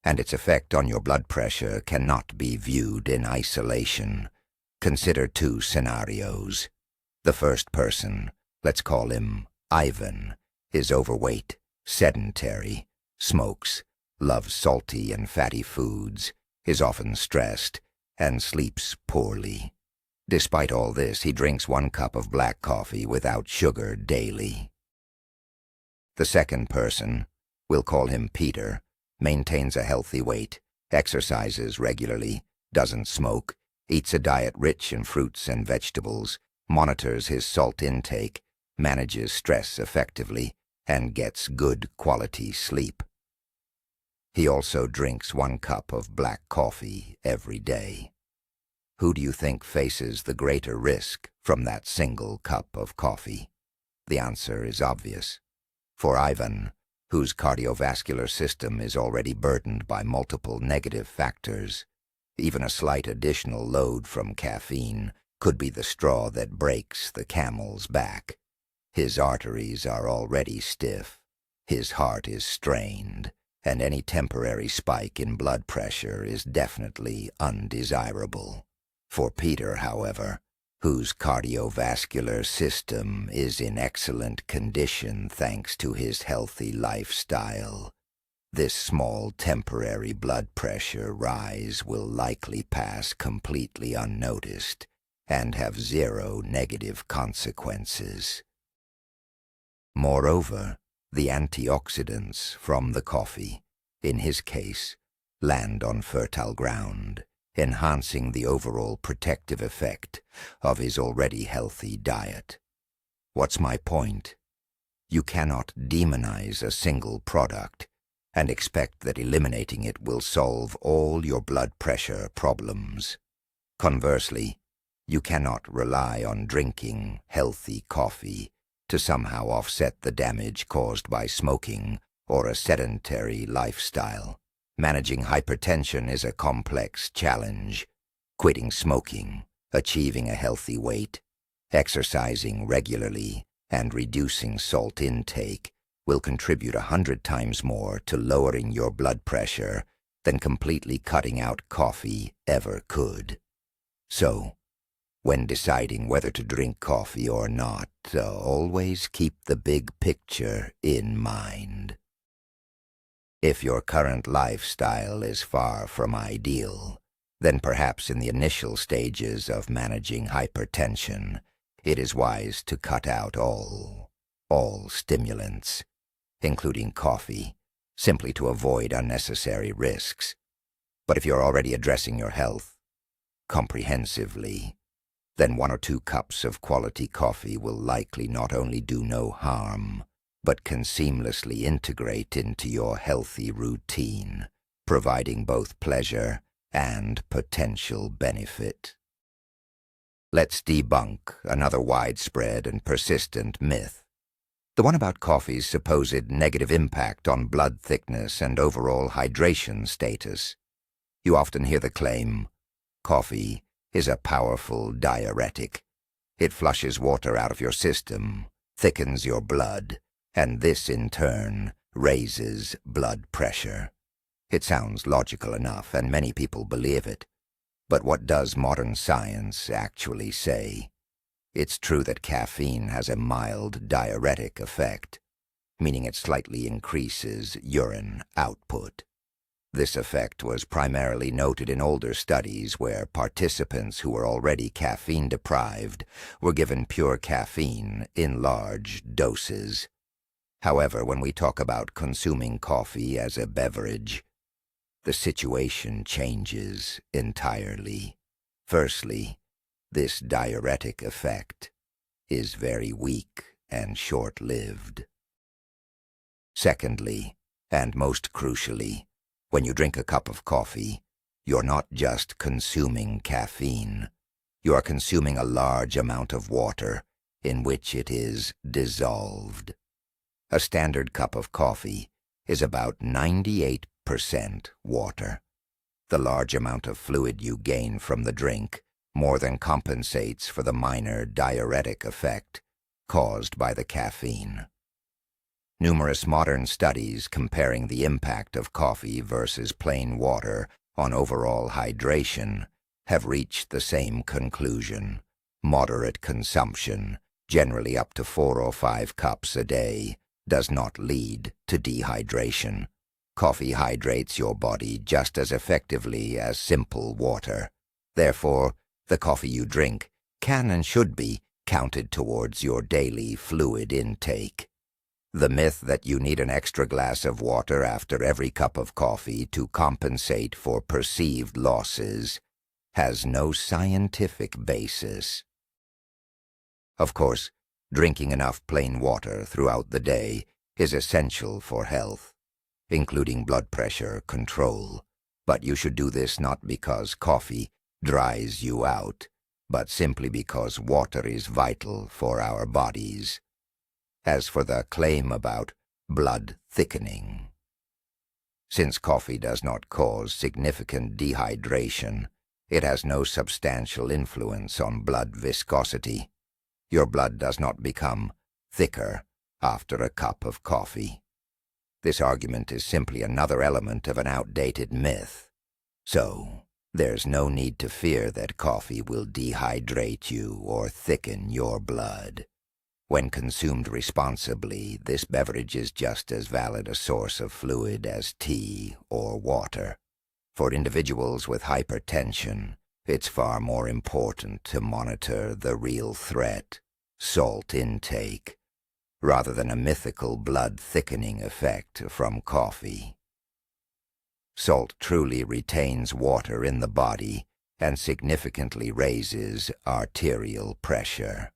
and its effect on your blood pressure cannot be viewed in isolation. Consider two scenarios. The first person, let's call him Ivan, is overweight, sedentary, smokes, loves salty and fatty foods, is often stressed, and sleeps poorly. Despite all this, he drinks 1 cup of black coffee without sugar daily. The second person, we'll call him Peter, maintains a healthy weight, exercises regularly, doesn't smoke, eats a diet rich in fruits and vegetables, monitors his salt intake, manages stress effectively, and gets good quality sleep. He also drinks 1 cup of black coffee every day. Who do you think faces the greater risk from that single cup of coffee? The answer is obvious. For Ivan, whose cardiovascular system is already burdened by multiple negative factors, even a slight additional load from caffeine could be the straw that breaks the camel's back. His arteries are already stiff, his heart is strained, and any temporary spike in blood pressure is definitely undesirable. For Peter, however, whose cardiovascular system is in excellent condition thanks to his healthy lifestyle, this small temporary blood pressure rise will likely pass completely unnoticed and have 0 negative consequences. Moreover, the antioxidants from the coffee, in his case, land on fertile ground, enhancing the overall protective effect of his already healthy diet. What's my point? You cannot demonize a single product and expect that eliminating it will solve all your blood pressure problems. Conversely, you cannot rely on drinking healthy coffee to somehow offset the damage caused by smoking or a sedentary lifestyle. Managing hypertension is a complex challenge. Quitting smoking, achieving a healthy weight, exercising regularly, and reducing salt intake will contribute 100 times more to lowering your blood pressure than completely cutting out coffee ever could. So, when deciding whether to drink coffee or not, always keep the big picture in mind. If your current lifestyle is far from ideal, then perhaps in the initial stages of managing hypertension, it is wise to cut out all stimulants, including coffee, simply to avoid unnecessary risks. But if you're already addressing your health comprehensively, then 1 or 2 cups of quality coffee will likely not only do no harm, but can seamlessly integrate into your healthy routine, providing both pleasure and potential benefit. Let's debunk another widespread and persistent myth, the one about coffee's supposed negative impact on blood thickness and overall hydration status. You often hear the claim, coffee is a powerful diuretic. It flushes water out of your system, thickens your blood, and this in turn raises blood pressure. It sounds logical enough, and many people believe it. But what does modern science actually say? It's true that caffeine has a mild diuretic effect, meaning it slightly increases urine output. This effect was primarily noted in older studies where participants who were already caffeine-deprived were given pure caffeine in large doses. However, when we talk about consuming coffee as a beverage, the situation changes entirely. Firstly, this diuretic effect is very weak and short-lived. Secondly, and most crucially, when you drink a cup of coffee, you're not just consuming caffeine. You are consuming a large amount of water in which it is dissolved. A standard cup of coffee is about 98% water. The large amount of fluid you gain from the drink more than compensates for the minor diuretic effect caused by the caffeine. Numerous modern studies comparing the impact of coffee versus plain water on overall hydration have reached the same conclusion. Moderate consumption, generally up to 4 or 5 cups a day, does not lead to dehydration. Coffee hydrates your body just as effectively as simple water. Therefore, the coffee you drink can and should be counted towards your daily fluid intake. The myth that you need an extra glass of water after every cup of coffee to compensate for perceived losses has no scientific basis. Of course, drinking enough plain water throughout the day is essential for health, including blood pressure control, but you should do this not because coffee dries you out, but simply because water is vital for our bodies. As for the claim about blood thickening, since coffee does not cause significant dehydration, it has no substantial influence on blood viscosity. Your blood does not become thicker after a cup of coffee. This argument is simply another element of an outdated myth. So, there's no need to fear that coffee will dehydrate you or thicken your blood. When consumed responsibly, this beverage is just as valid a source of fluid as tea or water. For individuals with hypertension, it's far more important to monitor the real threat, salt intake, rather than a mythical blood-thickening effect from coffee. Salt truly retains water in the body and significantly raises arterial pressure.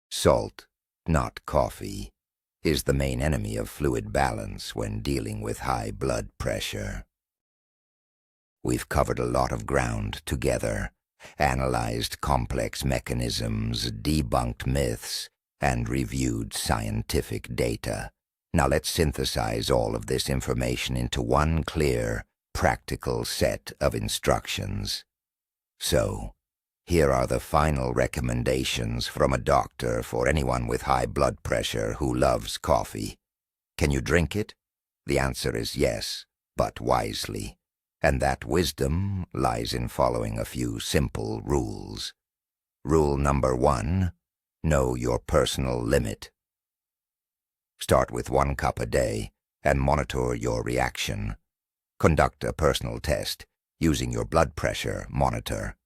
Salt, not coffee, is the main enemy of fluid balance when dealing with high blood pressure. We've covered a lot of ground together, analyzed complex mechanisms, debunked myths, and reviewed scientific data. Now let's synthesize all of this information into one clear, practical set of instructions. So, here are the final recommendations from a doctor for anyone with high blood pressure who loves coffee. Can you drink it? The answer is yes, but wisely. And that wisdom lies in following a few simple rules. Rule number 1, know your personal limit. Start with 1 cup a day and monitor your reaction. Conduct a personal test using your blood pressure monitor.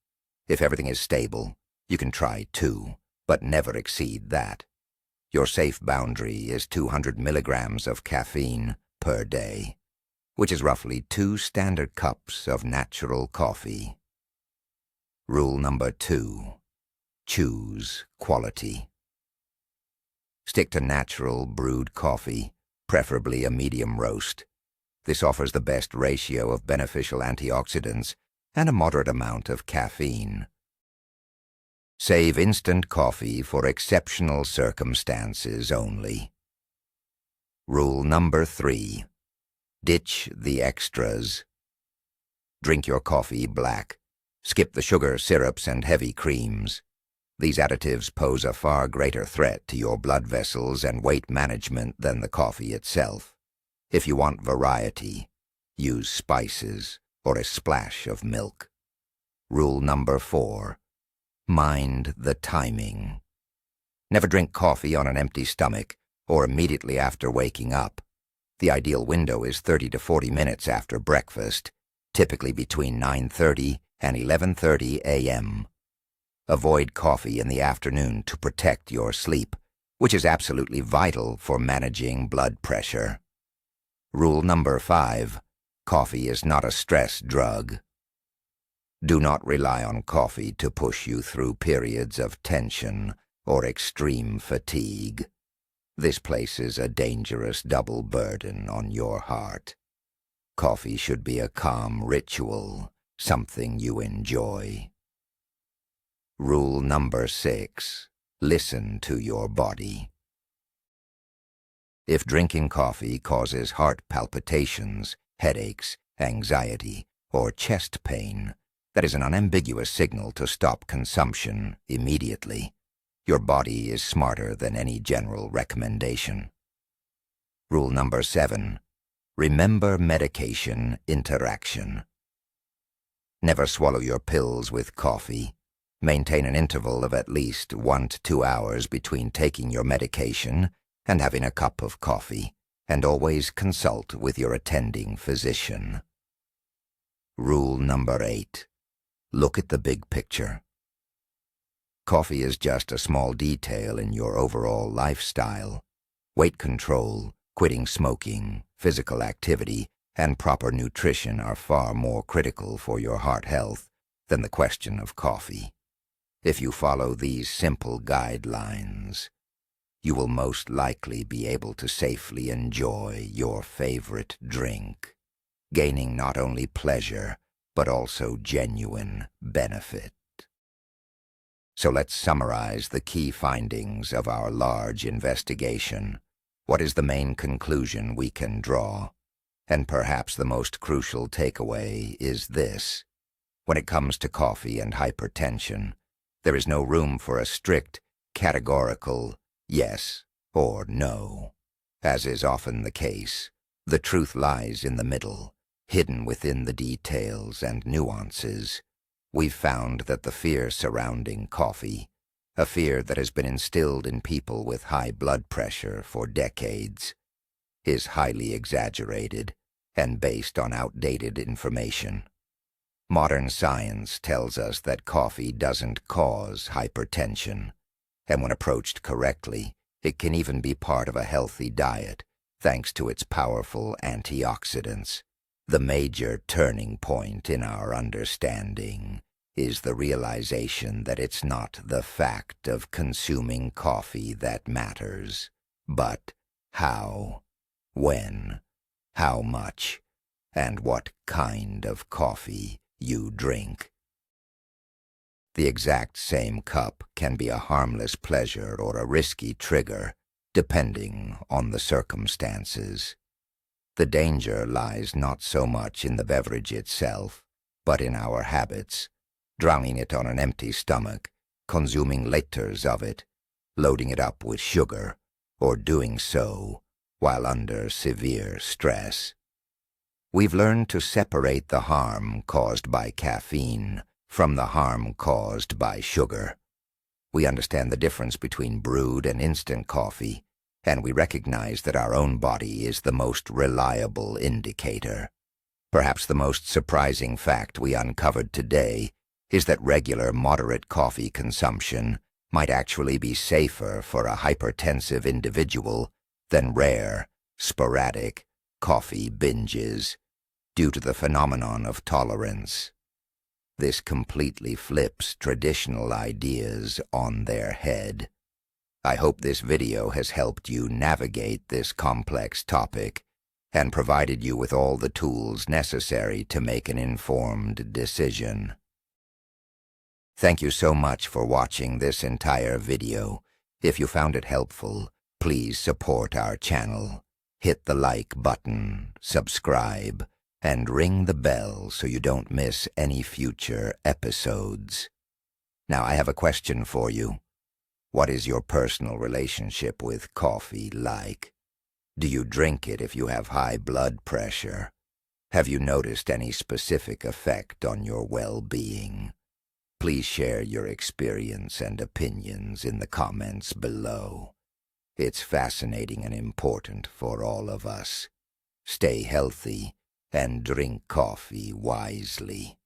If everything is stable, you can try 2, but never exceed that. Your safe boundary is 200 milligrams of caffeine per day, which is roughly 2 standard cups of natural coffee. Rule number 2, choose quality. Stick to natural brewed coffee, preferably a medium roast. This offers the best ratio of beneficial antioxidants and a moderate amount of caffeine. Save instant coffee for exceptional circumstances only. Rule number 3, ditch the extras. Drink your coffee black. Skip the sugar, syrups, and heavy creams. These additives pose a far greater threat to your blood vessels and weight management than the coffee itself. If you want variety, use spices or a splash of milk. Rule number 4, mind the timing. Never drink coffee on an empty stomach or immediately after waking up. The ideal window is 30 to 40 minutes after breakfast, typically between 9:30 and 11:30 a.m. Avoid coffee in the afternoon to protect your sleep, which is absolutely vital for managing blood pressure. Rule number 5, coffee is not a stress drug. Do not rely on coffee to push you through periods of tension or extreme fatigue. This places a dangerous double burden on your heart. Coffee should be a calm ritual, something you enjoy. Rule number 6. Listen to your body. If drinking coffee causes heart palpitations, headaches, anxiety, or chest pain, that is an unambiguous signal to stop consumption immediately. Your body is smarter than any general recommendation. Rule number 7. Remember medication interaction. Never swallow your pills with coffee. Maintain an interval of at least 1 to 2 hours between taking your medication and having a cup of coffee, and always consult with your attending physician. Rule number 8. Look at the big picture. Coffee is just a small detail in your overall lifestyle. Weight control, quitting smoking, physical activity, and proper nutrition are far more critical for your heart health than the question of coffee. If you follow these simple guidelines, you will most likely be able to safely enjoy your favorite drink, gaining not only pleasure, but also genuine benefit. So let's summarize the key findings of our large investigation. What is the main conclusion we can draw? And perhaps the most crucial takeaway is this. When it comes to coffee and hypertension, there is no room for a strict, categorical yes or no. As is often the case, the truth lies in the middle, hidden within the details and nuances. We've found that the fear surrounding coffee, a fear that has been instilled in people with high blood pressure for decades, is highly exaggerated and based on outdated information. Modern science tells us that coffee doesn't cause hypertension, and when approached correctly, it can even be part of a healthy diet, thanks to its powerful antioxidants. The major turning point in our understanding is the realization that it's not the fact of consuming coffee that matters, but how, when, how much, and what kind of coffee you drink. The exact same cup can be a harmless pleasure or a risky trigger, depending on the circumstances. The danger lies not so much in the beverage itself, but in our habits, drowning it on an empty stomach, consuming liters of it, loading it up with sugar, or doing so while under severe stress. We've learned to separate the harm caused by caffeine from the harm caused by sugar. We understand the difference between brewed and instant coffee, and we recognize that our own body is the most reliable indicator. Perhaps the most surprising fact we uncovered today is that regular, moderate coffee consumption might actually be safer for a hypertensive individual than rare, sporadic coffee binges, due to the phenomenon of tolerance. This completely flips traditional ideas on their head. I hope this video has helped you navigate this complex topic and provided you with all the tools necessary to make an informed decision. Thank you so much for watching this entire video. If you found it helpful, please support our channel. Hit the like button, subscribe, and ring the bell so you don't miss any future episodes. Now, I have a question for you. What is your personal relationship with coffee like? Do you drink it if you have high blood pressure? Have you noticed any specific effect on your well-being? Please share your experience and opinions in the comments below. It's fascinating and important for all of us. Stay healthy and drink coffee wisely.